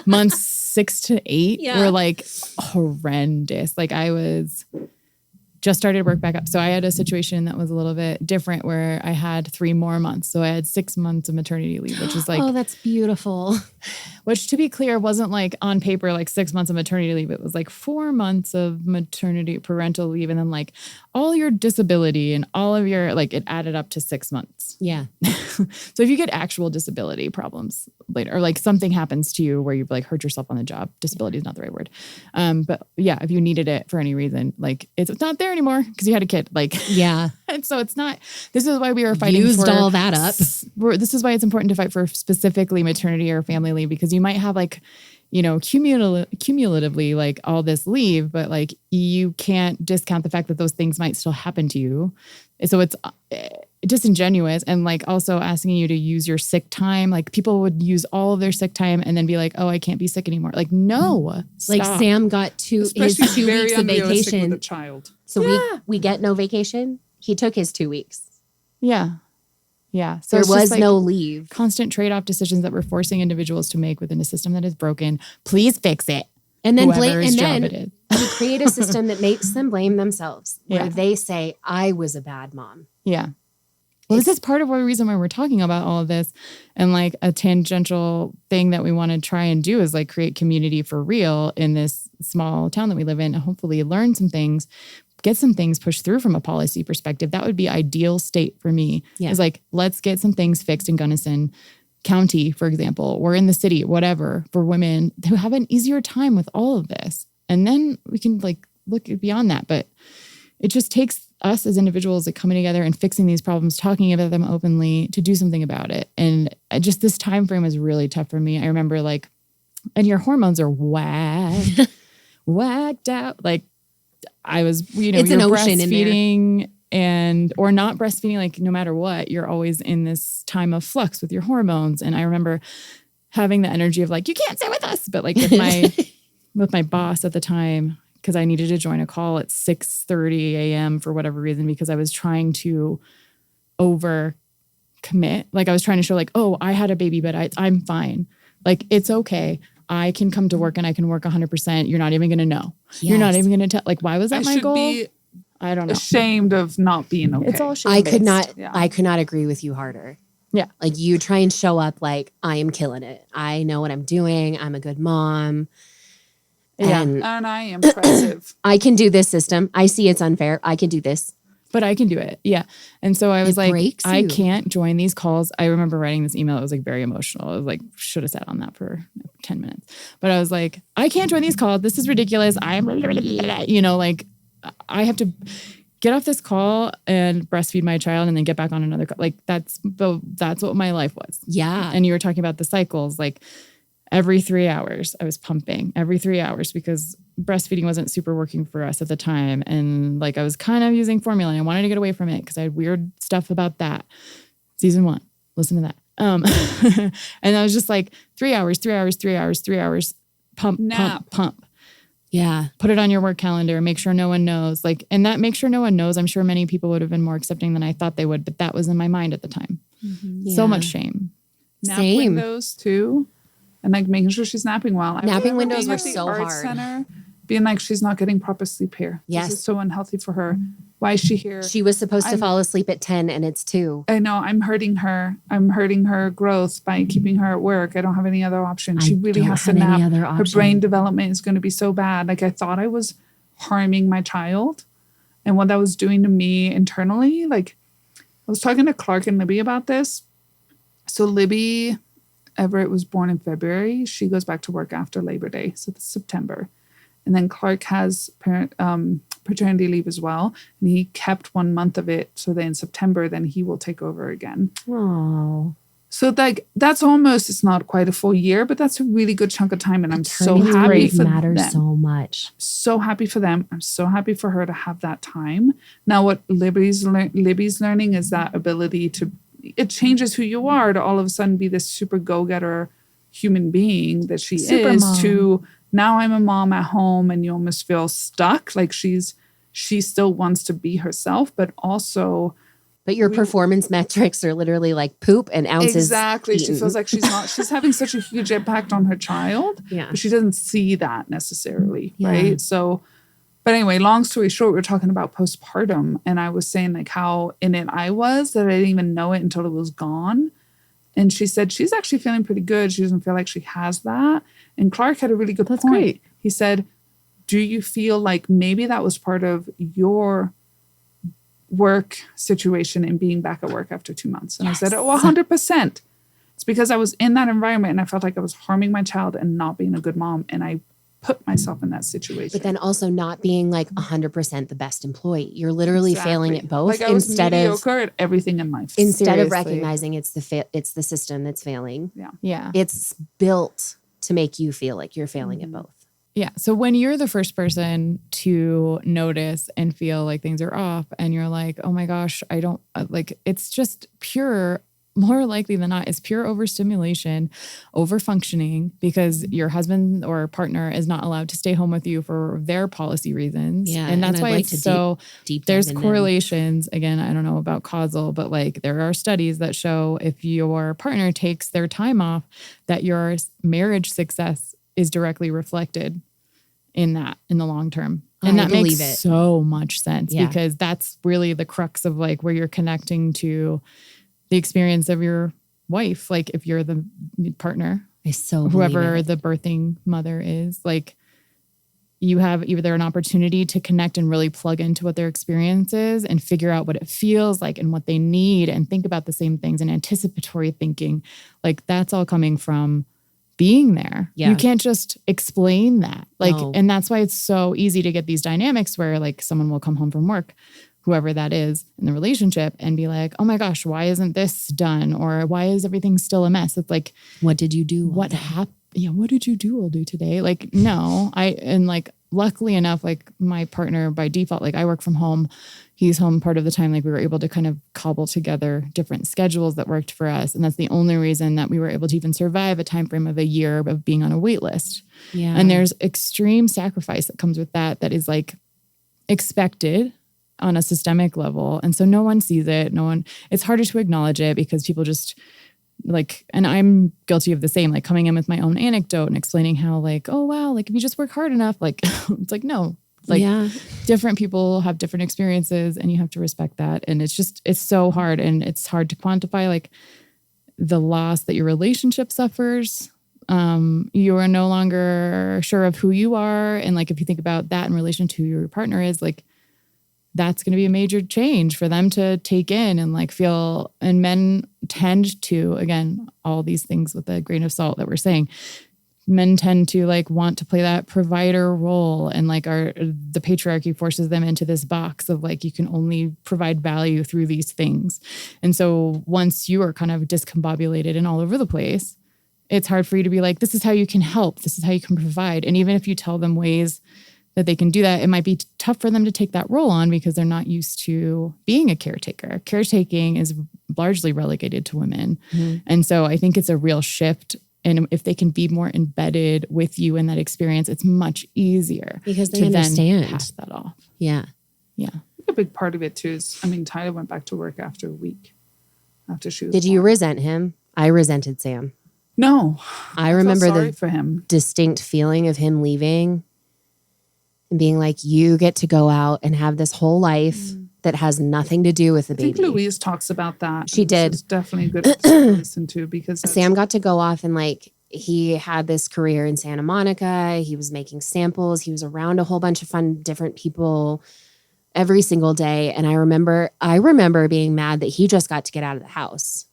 Speaker 2: months 6 to 8 were like horrendous. Like I was just started work back up. So I had a situation that was a little bit different where I had 3 more months. So I had 6 months of maternity leave, which is like,
Speaker 4: oh, that's beautiful.
Speaker 2: Which to be clear, wasn't like on paper, like 6 months of maternity leave. It was like 4 months of maternity parental leave. And then like all your disability and all of your, like it added up to 6 months.
Speaker 4: Yeah.
Speaker 2: So if you get actual disability problems later, or like something happens to you where you've like hurt yourself on the job, disability is not the right word. But yeah, if you needed it for any reason, like it's not there anymore because you had a kid. Like,
Speaker 4: yeah.
Speaker 2: And so it's not, this is why we were fighting
Speaker 4: Used all that up.
Speaker 2: This is why it's important to fight for specifically maternity or family leave, because you might have like, you know, cumulatively like all this leave, but like you can't discount the fact that those things might still happen to you. So it's disingenuous, and like also asking you to use your sick time. Like people would use all of their sick time and then be like, oh, I can't be sick anymore. Like, no, stop.
Speaker 4: Like Sam got his 2 weeks of vacation.
Speaker 3: With a child.
Speaker 4: So we get no vacation. He took his 2 weeks.
Speaker 2: Yeah. Yeah. So
Speaker 4: there was no leave.
Speaker 2: Constant trade-off decisions that we're forcing individuals to make within a system that is broken. Please fix it.
Speaker 4: And then you create a system that makes them blame themselves, where they say, I was a bad mom.
Speaker 2: Yeah. Well, this is part of the reason why we're talking about all of this. And like a tangential thing that we want to try and do is like create community for real in this small town that we live in, and hopefully learn some things, get some things pushed through from a policy perspective. That would be ideal state for me. Yeah. Is like, let's get some things fixed in Gunnison County, for example, or in the city, whatever, for women who have an easier time with all of this. And then we can like look beyond that. But it just takes us as individuals like coming together and fixing these problems, talking about them openly to do something about it. And just this time frame was really tough for me. I remember like, and your hormones are whacked out. Like I was, you know,
Speaker 4: it's
Speaker 2: you're
Speaker 4: an ocean
Speaker 2: breastfeeding or not breastfeeding, like no matter what, you're always in this time of flux with your hormones. And I remember having the energy of like, you can't sit with us, but like with my boss at the time, because I needed to join a call at 6:30 a.m. for whatever reason, because I was trying to over commit. Like I was trying to show like, oh, I had a baby, but I'm fine. Like, it's okay. I can come to work and I can work 100%. You're not even going to know. Yes. You're not even going to tell. Like, why was that my goal? I don't know.
Speaker 3: Ashamed of not being okay.
Speaker 2: It's all shame.
Speaker 4: I could not agree with you harder.
Speaker 2: Yeah.
Speaker 4: Like you try and show up like I am killing it. I know what I'm doing. I'm a good mom.
Speaker 3: And I am impressive.
Speaker 4: I can do this system. I see it's unfair. I can do this.
Speaker 2: But I can do it. Yeah. And so I was like, I can't join these calls. I remember writing this email. It was like very emotional. I was like, should have sat on that for 10 minutes. But I was like, I can't join these calls. This is ridiculous. You know, like I have to get off this call and breastfeed my child and then get back on another call. Like that's what my life was.
Speaker 4: Yeah.
Speaker 2: And you were talking about the cycles, like every 3 hours I was pumping every 3 hours because breastfeeding wasn't super working for us at the time. And like, I was kind of using formula and I wanted to get away from it because I had weird stuff about that. Season 1, listen to that. And I was just like 3 hours, pump,
Speaker 3: nap.
Speaker 2: pump.
Speaker 4: Yeah.
Speaker 2: Put it on your work calendar. Make sure no one knows. Like, and that make sure no one knows. I'm sure many people would have been more accepting than I thought they would, but that was in my mind at the time.
Speaker 4: Mm-hmm. Yeah.
Speaker 2: So much shame.
Speaker 3: Nap windows too. And like making sure she's napping well.
Speaker 4: Napping windows were so hard.
Speaker 3: Center, being like, she's not getting proper sleep here.
Speaker 4: Yes.
Speaker 3: This is so unhealthy for her. Why is she here?
Speaker 4: She was supposed to fall asleep at 10 and it's 2.
Speaker 3: I know. I'm hurting her. I'm hurting her growth by keeping her at work. I don't have any other option. She really has to nap. Her brain development is going to be so bad. Like I thought I was harming my child and what that was doing to me internally. Like I was talking to Clark and Libby about this. So Libby Everett was born in February. She goes back to work after Labor Day. So it's September. And then Clark has paternity leave as well. And he kept 1 month of it. So then in September, then he will take over again.
Speaker 4: Oh.
Speaker 3: So like that's almost, it's not quite a full year, but that's a really good chunk of time. And I'm so happy for them.
Speaker 4: Matters so much.
Speaker 3: So happy for them. I'm so happy for her to have that time. Now what Libby's learning is that ability to, it changes who you are to all of a sudden be this super go-getter human being that she is mom. To now I'm a mom at home and you almost feel stuck. Like she still wants to be herself, but also
Speaker 4: But your performance metrics are literally like poop and ounces.
Speaker 3: Exactly.
Speaker 4: Eaten.
Speaker 3: She feels like she's having such a huge impact on her child.
Speaker 4: Yeah.
Speaker 3: But she doesn't see that necessarily.
Speaker 4: Yeah.
Speaker 3: Right. So, but anyway, long story short, we were talking about postpartum, and I was saying like how in it I was that I didn't even know it until it was gone. And she said she's actually feeling pretty good. She doesn't feel like she has that. And Clark had a really good point.
Speaker 2: Great.
Speaker 3: He said, do you feel like maybe that was part of your work situation and being back at work after 2 months? And I said, oh, 100%. It's because I was in that environment and I felt like I was harming my child and not being a good mom. And I put myself in that situation.
Speaker 4: But then also not being like 100% the best employee. You're literally failing at both
Speaker 3: like I was
Speaker 4: instead
Speaker 3: mediocre at everything in life.
Speaker 4: Instead of
Speaker 2: Seriously.
Speaker 4: recognizing it's the system that's failing.
Speaker 2: Yeah.
Speaker 4: It's built to make you feel like you're failing at both.
Speaker 2: Yeah. So when you're the first person to notice and feel like things are off and you're like, oh my gosh, I don't like, it's just pure, more likely than not, it's pure overstimulation, overfunctioning because your husband or partner is not allowed to stay home with you for their policy reasons.
Speaker 4: Yeah.
Speaker 2: And that's
Speaker 4: I'd
Speaker 2: why
Speaker 4: like
Speaker 2: it's
Speaker 4: to
Speaker 2: so,
Speaker 4: deep
Speaker 2: there's
Speaker 4: dive in
Speaker 2: correlations. Again, I don't know about causal, but like there are studies that show if your partner takes their time off, that your marriage success is directly reflected in that in the long term. And that makes so much sense because that's really the crux of like where you're connecting to the experience of your wife. Like if you're the partner, whoever the birthing mother is, like you have either an opportunity to connect and really plug into what their experience is and figure out what it feels like and what they need and think about the same things and anticipatory thinking. Like that's all coming from being there.
Speaker 4: Yeah.
Speaker 2: You can't just explain that. Like, and that's why it's so easy to get these dynamics where like someone will come home from work, whoever that is in the relationship, and be like, oh my gosh, why isn't this done? Or why is everything still a mess? It's like,
Speaker 4: what did you do?
Speaker 2: What happened? Yeah. What did you do all day today? Like, no, and like, luckily enough, like my partner by default, like I work from home. He's home part of the time. Like we were able to kind of cobble together different schedules that worked for us. And that's the only reason that we were able to even survive a time frame of a year of being on a wait list.
Speaker 4: Yeah.
Speaker 2: And there's extreme sacrifice that comes with that is like expected on a systemic level. And so no one sees it. It's harder to acknowledge it because people just like, and I'm guilty of the same, like coming in with my own anecdote and explaining how like, oh, wow, like if you just work hard enough, like it's like, no, like different people have different experiences and you have to respect that. And it's so hard. And it's hard to quantify like the loss that your relationship suffers. You are no longer sure of who you are. And like, if you think about that in relation to who your partner is, like, that's going to be a major change for them to take in and like feel, and men tend to, again, all these things with a grain of salt that we're saying, men tend to like want to play that provider role and like the patriarchy forces them into this box of like, you can only provide value through these things. And so once you are kind of discombobulated and all over the place, it's hard for you to be like, this is how you can help. This is how you can provide. And even if you tell them ways that they can do that, it might be tough for them to take that role on because they're not used to being a caretaker. Caretaking is largely relegated to women. Mm-hmm. And so I think it's a real shift. And if they can be more embedded with you in that experience, it's much easier
Speaker 4: because they understand.
Speaker 2: Then pass that off.
Speaker 4: Yeah.
Speaker 2: Yeah.
Speaker 3: A big part of it too is, Tyler went back to work after a week after she was
Speaker 4: Did you resent him? I resented Sam.
Speaker 3: No.
Speaker 4: I remember
Speaker 3: the for him.
Speaker 4: Distinct feeling of him leaving and being like, you get to go out and have this whole life that has nothing to do with the baby.
Speaker 3: I think Louise talks about that.
Speaker 4: She did.
Speaker 3: It's definitely a good episode to listen to because
Speaker 4: Sam got to go off and like, he had this career in Santa Monica. He was making samples. He was around a whole bunch of fun, different people every single day. And I remember being mad that he just got to get out of the house.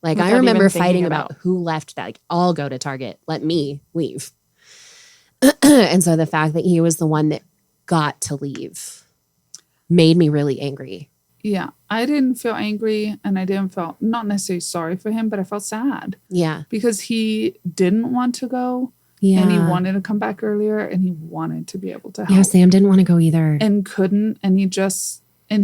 Speaker 4: Like, I remember fighting about who left that. Like, I'll go to Target. Let me leave. And so the fact that he was the one that got to leave made me really angry.
Speaker 3: Yeah. I didn't feel angry and I didn't feel not necessarily sorry for him, but I felt sad.
Speaker 4: Yeah.
Speaker 3: Because he didn't want to go.
Speaker 4: Yeah.
Speaker 3: And he wanted to come back earlier and he wanted to be able to help.
Speaker 4: Yeah, Sam didn't want to go either.
Speaker 3: And couldn't. And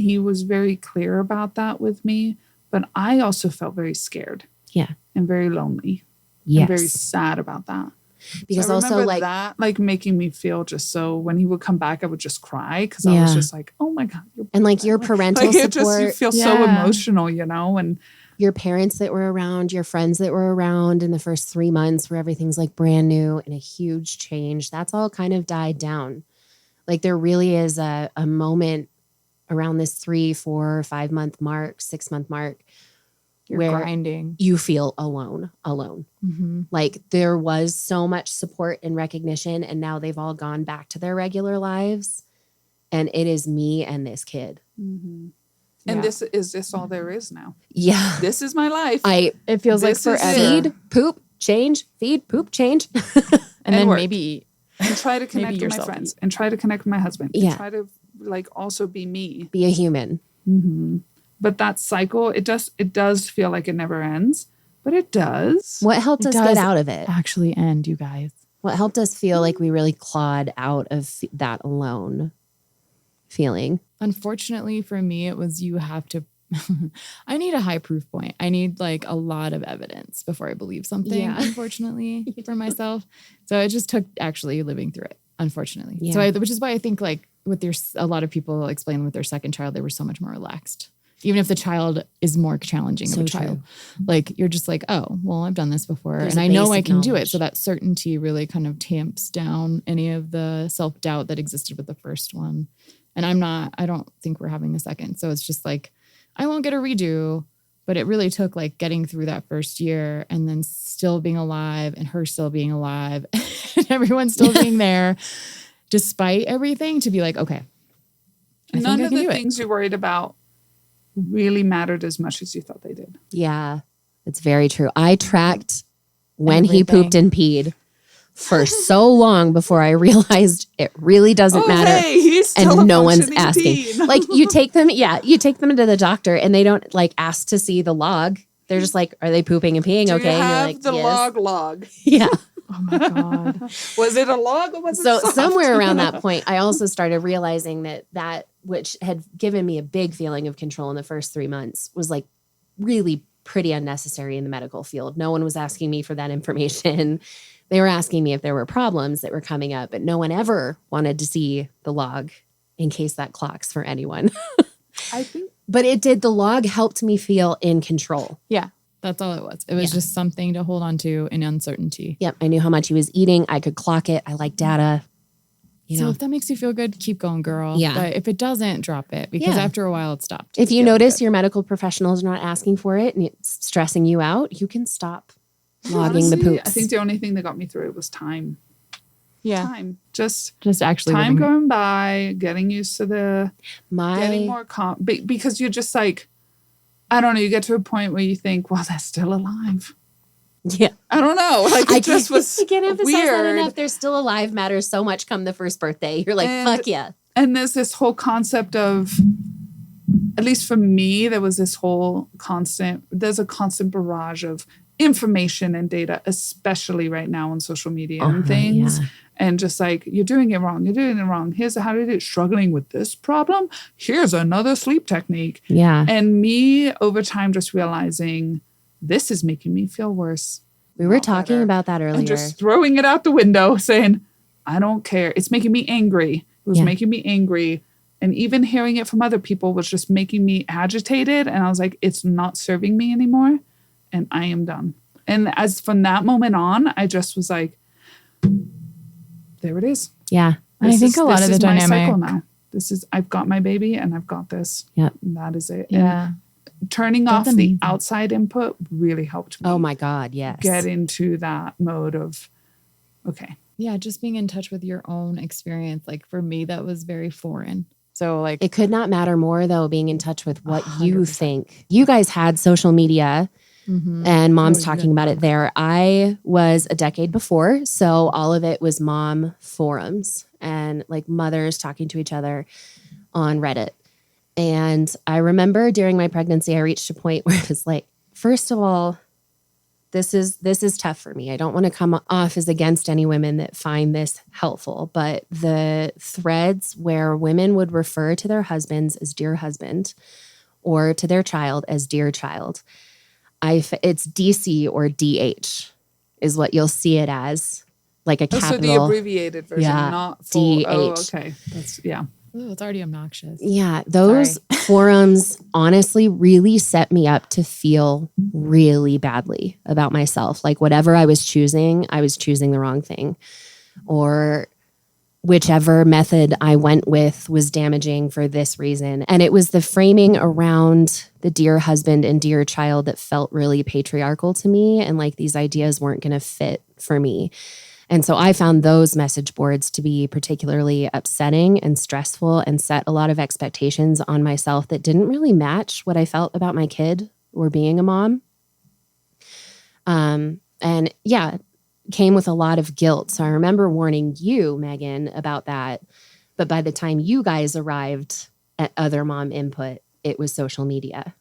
Speaker 3: he was very clear about that with me. But I also felt very scared.
Speaker 4: Yeah.
Speaker 3: And very lonely.
Speaker 4: Yes.
Speaker 3: And very sad about that.
Speaker 4: Because
Speaker 3: I
Speaker 4: also
Speaker 3: remember
Speaker 4: like
Speaker 3: that like making me feel just so when he would come back, I would just cry because I was just like, oh my God.
Speaker 4: And like your parental
Speaker 3: like, it
Speaker 4: support.
Speaker 3: just, you feel so emotional, you know, and
Speaker 4: your parents that were around, your friends that were around in the first 3 months where everything's like brand new and a huge change. That's all kind of died down. Like there really is a moment around this 3, 4, 5 month mark, 6 month mark.
Speaker 2: You're
Speaker 4: where
Speaker 2: grinding.
Speaker 4: You feel alone.
Speaker 2: Mm-hmm.
Speaker 4: Like there was so much support and recognition and now they've all gone back to their regular lives and it is me and this kid.
Speaker 3: mm-hmm. And this all there is now.
Speaker 4: Yeah.
Speaker 3: This is my life.
Speaker 2: It feels like forever.
Speaker 4: Feed, poop, change, feed, poop, change.
Speaker 2: and then
Speaker 3: work.
Speaker 2: maybe
Speaker 3: and try to connect with my friends and try to connect with my husband.
Speaker 4: Yeah.
Speaker 3: And try to like also be me.
Speaker 4: Be a human.
Speaker 3: Mm-hmm. But that cycle, it does feel like it never ends, but it does.
Speaker 4: What helped us get out of it?
Speaker 2: Actually end, you guys.
Speaker 4: What helped us feel like we really clawed out of that alone feeling?
Speaker 2: Unfortunately for me, it was you have to, I need a high proof point. I need like a lot of evidence before I believe something, unfortunately, for myself. So it just took actually living through it, unfortunately.
Speaker 4: Yeah.
Speaker 2: So which is why I think like with a lot of people explain with their second child, they were so much more relaxed. Even if the child is more challenging of a child, like you're just like, oh, well, I've done this before and I know I can do it. So that certainty really kind of tamps down any of the self-doubt that existed with the first one. And I don't think we're having a second. So it's just like, I won't get a redo, but it really took like getting through that first year and then still being alive and her still being alive and everyone still being there despite everything to be like, okay.
Speaker 3: None of the things you're worried about really mattered as much as you thought they did.
Speaker 4: Yeah, it's very true. I tracked when he pooped and peed for so long before I realized it really doesn't matter.
Speaker 3: Hey, he's still
Speaker 4: and no one's asking. Like you take them into the doctor and they don't like ask to see the log. They're just like, are they pooping and peeing?
Speaker 3: Do
Speaker 4: okay.
Speaker 3: You have
Speaker 4: and you're like,
Speaker 3: the
Speaker 4: yes.
Speaker 3: log.
Speaker 4: Yeah.
Speaker 2: Oh my God.
Speaker 3: Was it a log or was it
Speaker 4: So
Speaker 3: soft?
Speaker 4: somewhere around that point, I also started realizing that which had given me a big feeling of control in the first 3 months was like really pretty unnecessary in the medical field. No one was asking me for that information. They were asking me if there were problems that were coming up, but no one ever wanted to see the log in case that clocks for anyone.
Speaker 3: I think.
Speaker 4: But it did. The log helped me feel in control.
Speaker 2: Yeah. That's all it was. It was just something to hold on to in uncertainty.
Speaker 4: Yep. I knew how much he was eating. I could clock it. I like data.
Speaker 2: So if that makes you feel good, keep going, girl.
Speaker 4: Yeah.
Speaker 2: But if it doesn't, drop it because after a while it stopped.
Speaker 4: If you notice your medical professionals are not asking for it and it's stressing you out, you can stop logging the poops.
Speaker 3: I think the only thing that got me through it was time.
Speaker 2: Yeah.
Speaker 3: Time. Just
Speaker 2: actually
Speaker 3: time going by, getting used to getting more because you're just like, I don't know, you get to a point where you think, well, they're still alive.
Speaker 4: Yeah.
Speaker 3: I don't know. Like it just was
Speaker 4: I can't emphasize
Speaker 3: weird.
Speaker 4: that enough. They're still alive matters so much come the first birthday. You're like, fuck yeah.
Speaker 3: And there's this whole concept of, at least for me, there's a constant barrage of information and data, especially right now on social media and things. Yeah. And just like, you're doing it wrong. Here's how to do it. Struggling with this problem. Here's another sleep technique.
Speaker 4: Yeah.
Speaker 3: And me over time just realizing this is making me feel worse.
Speaker 4: We were talking about that earlier.
Speaker 3: And just throwing it out the window saying, I don't care. It's making me angry. It was making me angry. And even hearing it from other people was just making me agitated. And I was like, it's not serving me anymore. And I am done. And as from that moment on, I just was like, there it is.
Speaker 4: Yeah.
Speaker 2: And I think a lot of the dynamic.
Speaker 3: My cycle now. I've got my baby and I've got this.
Speaker 4: Yeah.
Speaker 3: And that is it.
Speaker 2: Yeah.
Speaker 3: And turning off the outside input really helped me.
Speaker 4: Oh my God. Yes.
Speaker 3: Get into that mode of, okay.
Speaker 2: Yeah. Just being in touch with your own experience. Like for me, that was very foreign. So like.
Speaker 4: It could not matter more though, being in touch with what
Speaker 2: 100%.
Speaker 4: you think. You guys had social media.
Speaker 2: Mm-hmm.
Speaker 4: And mom's talking about it there. I was a decade before. So all of it was mom forums and like mothers talking to each other on Reddit. And I remember during my pregnancy, I reached a point where it was like, first of all, this is tough for me. I don't want to come off as against any women that find this helpful, but the threads where women would refer to their husbands as dear husband or to their child as dear child, it's DC or DH is what you'll see it as. like a
Speaker 3: So
Speaker 4: capital.
Speaker 3: the abbreviated version,
Speaker 4: Yeah,
Speaker 3: not full.
Speaker 4: DH.
Speaker 3: Oh, okay. That's, yeah.
Speaker 2: Oh, it's already obnoxious.
Speaker 4: Yeah, those forums honestly really set me up to feel really badly about myself. Like whatever I was choosing the wrong thing. Or whichever method I went with was damaging for this reason. And it was the framing around the dear husband and dear child that felt really patriarchal to me. And like these ideas weren't going to fit for me. And so I found those message boards to be particularly upsetting and stressful and set a lot of expectations on myself that didn't really match what I felt about my kid or being a mom. And yeah, came with a lot of guilt. So I remember warning you, Megan, about that. But by the time you guys arrived at Other Mom Input, it was social media,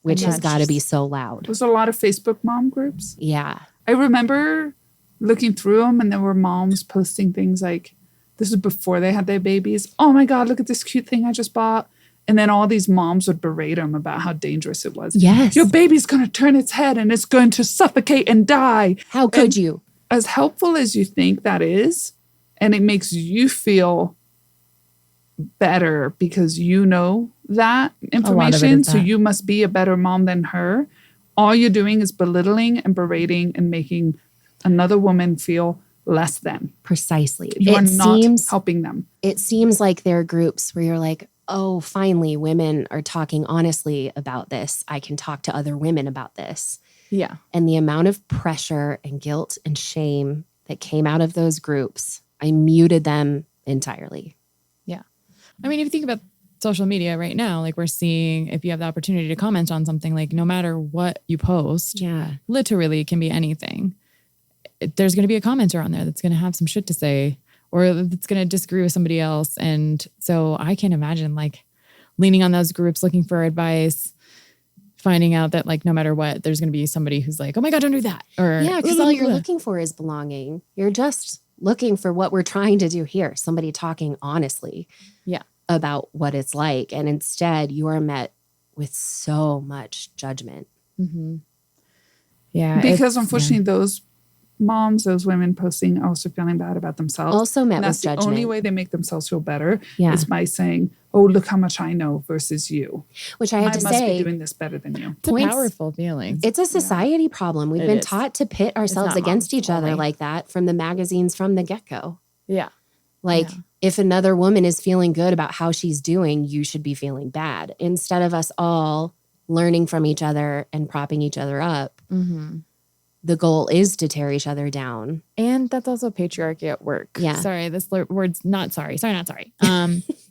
Speaker 4: which has got to be so loud.
Speaker 3: There's a lot of Facebook mom groups.
Speaker 4: Yeah.
Speaker 3: I remember looking through them and there were moms posting things like, this is before they had their babies. Oh my God, look at this cute thing I just bought. And then all these moms would berate them about how dangerous it was.
Speaker 4: Yes.
Speaker 3: Your baby's going to turn its head and it's going to suffocate and die.
Speaker 4: How could you?
Speaker 3: As helpful as you think that is, and it makes you feel better because you know that information, so you must be a better mom than her. All you're doing is belittling and berating and making another woman feel less than.
Speaker 4: Precisely.
Speaker 3: You are not helping them.
Speaker 4: It seems like there are groups where you're like, oh, finally, women are talking honestly about this. I can talk to other women about this.
Speaker 2: Yeah.
Speaker 4: And the amount of pressure and guilt and shame that came out of those groups, I muted them entirely.
Speaker 2: Yeah. I mean, if you think about social media right now, like we're seeing, if you have the opportunity to comment on something, like no matter what you post, literally it can be anything. There's going to be a commenter on there that's going to have some shit to say or that's going to disagree with somebody else. And so I can't imagine like leaning on those groups, looking for advice, finding out that like no matter what, there's going to be somebody who's like, oh my God, don't do that. Or
Speaker 4: yeah, because all you're looking for is belonging. You're just looking for what we're trying to do here. Somebody talking honestly about what it's like. And instead you are met with so much judgment.
Speaker 2: Mm-hmm. Yeah.
Speaker 3: Because unfortunately those moms, those women posting also feeling bad about themselves.
Speaker 4: Also met with
Speaker 3: judgment.
Speaker 4: That's
Speaker 3: the only way they make themselves feel better is by saying, oh, look how much I know versus you.
Speaker 4: Which I have to say.
Speaker 3: I must be doing this better than you.
Speaker 2: It's a powerful feeling.
Speaker 4: It's a society problem. We've been taught to pit ourselves against each other like that from the magazines from the get-go.
Speaker 2: Yeah.
Speaker 4: Like if another woman is feeling good about how she's doing, you should be feeling bad. Instead of us all learning from each other and propping each other up. Mm-hmm. The goal is to tear each other down.
Speaker 2: And that's also patriarchy at work.
Speaker 4: Yeah.
Speaker 2: Sorry, this word's not sorry. Sorry, not sorry.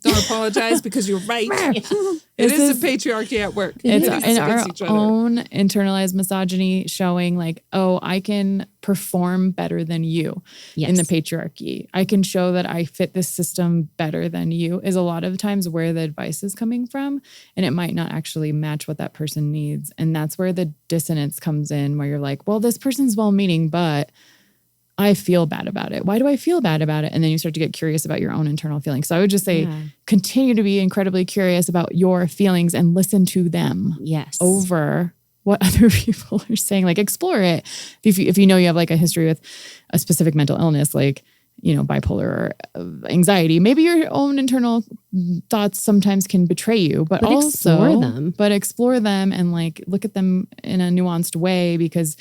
Speaker 3: Don't apologize because you're right. It is a patriarchy at work.
Speaker 2: It's in our own internalized misogyny showing like, oh, I can perform better than you in the patriarchy. I can show that I fit this system better than you is a lot of times where the advice is coming from. And it might not actually match what that person needs. And that's where the dissonance comes in where you're like, well, this person's well-meaning, but I feel bad about it. Why do I feel bad about it? And then you start to get curious about your own internal feelings. So I would just say, continue to be incredibly curious about your feelings and listen to them.
Speaker 4: Yes.
Speaker 2: Over what other people are saying. Like explore it. If you know you have like a history with a specific mental illness, like, you know, bipolar or anxiety, maybe your own internal thoughts sometimes can betray you, but also explore them and like look at them in a nuanced way because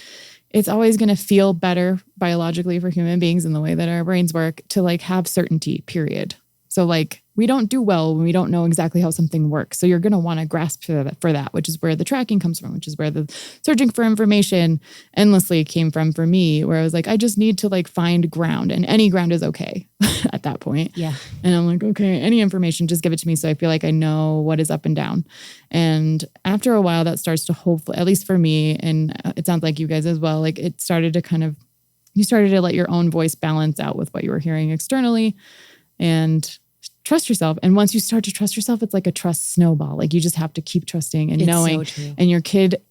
Speaker 2: it's always going to feel better biologically for human beings in the way that our brains work to like have certainty, period. So like we don't do well when we don't know exactly how something works. So you're going to want to grasp for that, which is where the tracking comes from, which is where the searching for information endlessly came from for me, where I was like, I just need to like find ground and any ground is okay at that point.
Speaker 4: Yeah.
Speaker 2: And I'm like, okay, any information, just give it to me. So I feel like I know what is up and down. And after a while that starts to hopefully, at least for me, and it sounds like you guys as well, like it started to kind of, you started to let your own voice balance out with what you were hearing externally and trust yourself. And once you start to trust yourself, it's like a trust snowball. Like you just have to keep trusting and knowing. So and your kid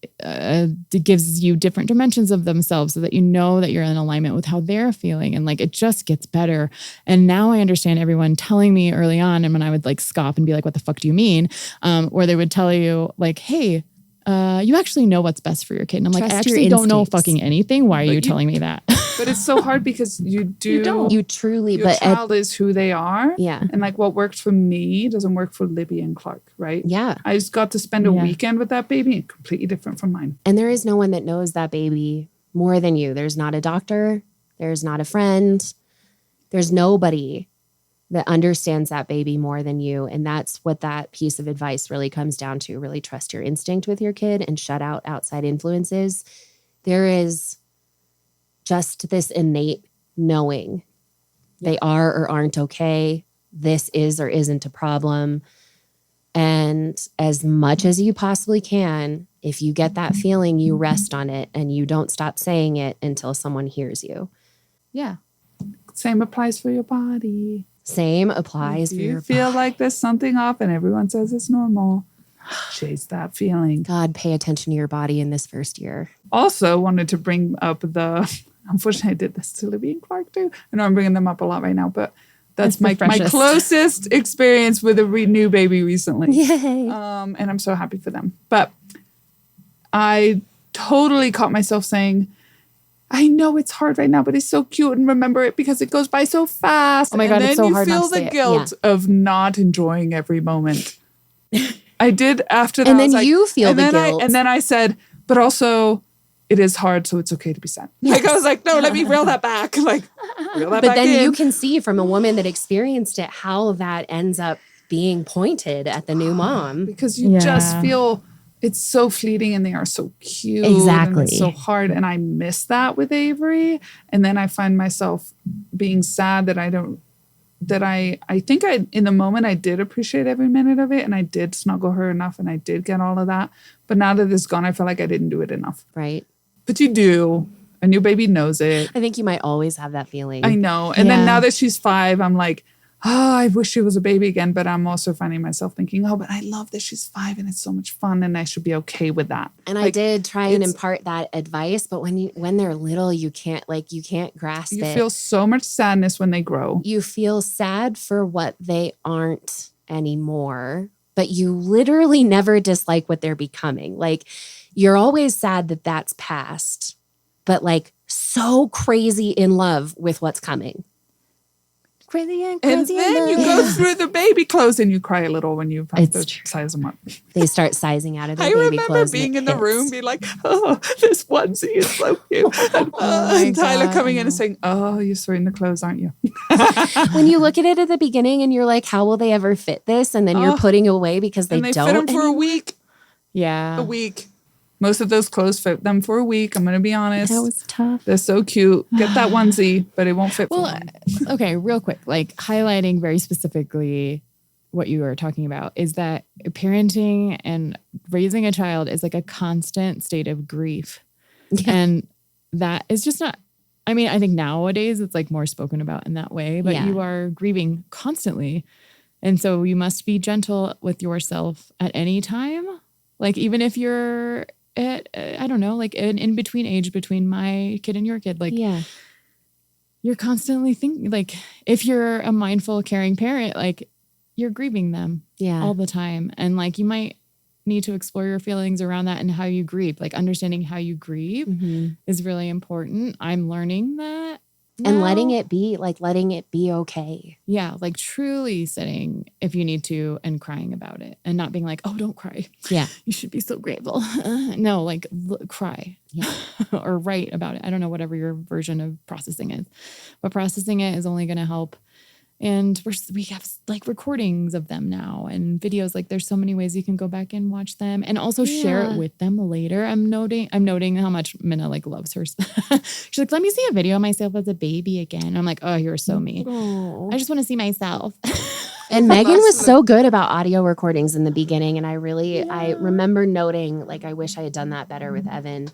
Speaker 2: gives you different dimensions of themselves so that you know that you're in alignment with how they're feeling. And like, it just gets better. And now I understand everyone telling me early on. And when I would like scoff and be like, what the fuck do you mean? Or they would tell you like, hey, you actually know what's best for your kid. And I'm like, I actually don't know fucking anything. Why are you telling me that?
Speaker 3: But it's so hard because you don't.
Speaker 4: You truly,
Speaker 3: Your child is who they are.
Speaker 4: Yeah.
Speaker 3: And like what worked for me doesn't work for Libby and Clark, right?
Speaker 4: Yeah.
Speaker 3: I just got to spend a weekend with that baby, completely different from mine.
Speaker 4: And there is no one that knows that baby more than you. There's not a doctor. There's not a friend. There's nobody that understands that baby more than you. And that's what that piece of advice really comes down to. Really trust your instinct with your kid and shut out outside influences. There is just this innate knowing they are or aren't okay. This is or isn't a problem. And as much as you possibly can, if you get that feeling, you rest on it and you don't stop saying it until someone hears you.
Speaker 2: Yeah.
Speaker 3: Same applies for your body.
Speaker 4: Same applies for
Speaker 3: If
Speaker 4: your
Speaker 3: you feel
Speaker 4: body.
Speaker 3: like there's something off and everyone says it's normal, chase that feeling.
Speaker 4: God, pay attention to your body in this first year.
Speaker 3: Also wanted to bring up unfortunately I did this to Libby and Clark too. I know I'm bringing them up a lot right now, but that's my closest experience with a new baby recently.
Speaker 4: Yay.
Speaker 3: And I'm so happy for them. But I totally caught myself saying, I know it's hard right now, but it's so cute and remember it because it goes by so fast.
Speaker 2: Oh my God,
Speaker 3: and
Speaker 2: it's
Speaker 3: then
Speaker 2: so
Speaker 3: you
Speaker 2: hard not
Speaker 3: feel
Speaker 2: to say
Speaker 3: the
Speaker 2: it.
Speaker 3: guilt of not enjoying every moment. I did after that.
Speaker 4: And
Speaker 3: I was
Speaker 4: then
Speaker 3: like,
Speaker 4: you feel
Speaker 3: and
Speaker 4: the
Speaker 3: then
Speaker 4: guilt.
Speaker 3: and then I said, but also it is hard, so it's okay to be sad.
Speaker 4: Yes.
Speaker 3: Like I was like, no, let me reel that back. Like reel that
Speaker 4: But
Speaker 3: back
Speaker 4: then
Speaker 3: in.
Speaker 4: you can see from a woman that experienced it how that ends up being pointed at the new mom.
Speaker 3: because you just feel it's so fleeting and they are so cute.
Speaker 4: Exactly.
Speaker 3: And it's so hard. And I miss that with Avery. And then I find myself being sad that I think in the moment I did appreciate every minute of it and I did snuggle her enough and I did get all of that. But now that it's gone, I feel like I didn't do it enough.
Speaker 4: Right.
Speaker 3: But you do. A new baby knows it.
Speaker 4: I think you might always have that feeling.
Speaker 3: I know. And then now that she's 5, I'm like, oh, I wish she was a baby again. But I'm also finding myself thinking, oh, but I love that she's 5 and it's so much fun and I should be okay with that.
Speaker 4: And I did try and impart that advice, but when they're little, you can't grasp it.
Speaker 3: You feel so much sadness when they grow.
Speaker 4: You feel sad for what they aren't anymore, but you literally never dislike what they're becoming. Like you're always sad that that's past, but like so crazy in love with what's coming. Crazy and crazy.
Speaker 3: And then you go through the baby clothes and you cry a little when you have to size them up.
Speaker 4: They start sizing out of their
Speaker 3: I
Speaker 4: baby
Speaker 3: remember
Speaker 4: clothes.
Speaker 3: being in the room, being like, oh, this onesie is so cute. And Tyler coming in and saying, oh, you're sorting the clothes, aren't you?
Speaker 4: When you look at it at the beginning and you're like, how will they ever fit this? And then you're putting away because they don't.
Speaker 3: Fit them for a week.
Speaker 2: Yeah.
Speaker 3: A week. Most of those clothes fit them for a week. I'm going to be honest.
Speaker 4: That was tough.
Speaker 3: They're so cute. Get that onesie, but it won't fit for them.
Speaker 2: Okay, real quick, like highlighting very specifically what you were talking about is that parenting and raising a child is like a constant state of grief. Yeah. And that is just not, I mean, I think nowadays it's like more spoken about in that way, but you are grieving constantly. And so you must be gentle with yourself at any time. Like even if you're at, I don't know, like an in-between age between my kid and your kid, like you're constantly thinking, like if you're a mindful, caring parent, like you're grieving them all the time. And like you might need to explore your feelings around that and how you grieve. Like understanding how you grieve is really important. I'm learning that.
Speaker 4: And letting it be okay.
Speaker 2: Yeah, like truly sitting if you need to and crying about it and not being like, oh, don't cry.
Speaker 4: Yeah.
Speaker 2: You should be so grateful. No, like cry or write about it. I don't know, whatever your version of processing is. But processing it is only going to help. And we have like recordings of them now and videos. Like there's so many ways you can go back and watch them and also share it with them later. I'm noting how much Minna like loves her. She's like, let me see a video of myself as a baby again. I'm like, oh, you're so mean. Aww. I just want to see myself.
Speaker 4: And Megan was so good about audio recordings in the beginning. And I remember noting, like, I wish I had done that better with Evan.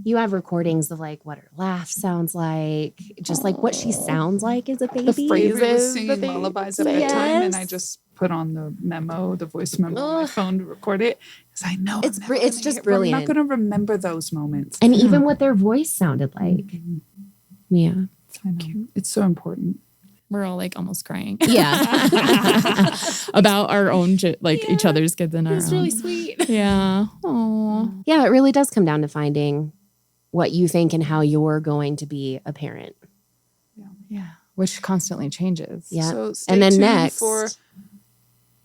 Speaker 4: You have recordings of like what her laugh sounds like, just like what she sounds like as a baby.
Speaker 3: The phrases, was singing lullabies at bedtime, and I just put on the voice memo on my phone to record it because I know
Speaker 4: it's just brilliant.
Speaker 3: I'm not going to remember those moments,
Speaker 4: and even what their voice sounded like. Yeah,
Speaker 3: I know. It's so important.
Speaker 2: We're all like almost crying.
Speaker 4: Yeah.
Speaker 2: About our own, each other's kids and our own.
Speaker 4: It's really sweet.
Speaker 2: Yeah. Aww.
Speaker 4: Yeah, it really does come down to finding what you think and how you're going to be a parent.
Speaker 2: Yeah. Which constantly changes.
Speaker 4: Yeah.
Speaker 3: So stay
Speaker 4: and then
Speaker 3: tuned
Speaker 4: next
Speaker 3: for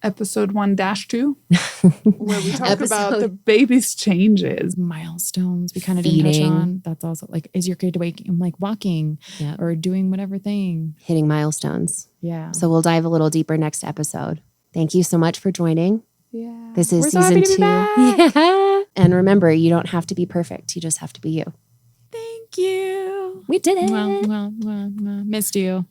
Speaker 3: episode 1-2, where we talk about the baby's changes.
Speaker 2: Milestones we kind of didn't touch
Speaker 4: Feeding.
Speaker 2: on. That's also like, is your kid walking
Speaker 4: Yep.
Speaker 2: or doing whatever thing?
Speaker 4: Hitting milestones.
Speaker 2: Yeah.
Speaker 4: So we'll dive a little deeper next episode. Thank you so much for joining.
Speaker 3: Yeah.
Speaker 4: This is
Speaker 2: We're so
Speaker 4: season
Speaker 2: happy to be
Speaker 4: 2.
Speaker 2: back.
Speaker 4: Yeah. And remember, you don't have to be perfect. You just have to be you.
Speaker 2: Thank you.
Speaker 4: We did it.
Speaker 2: Well, missed you.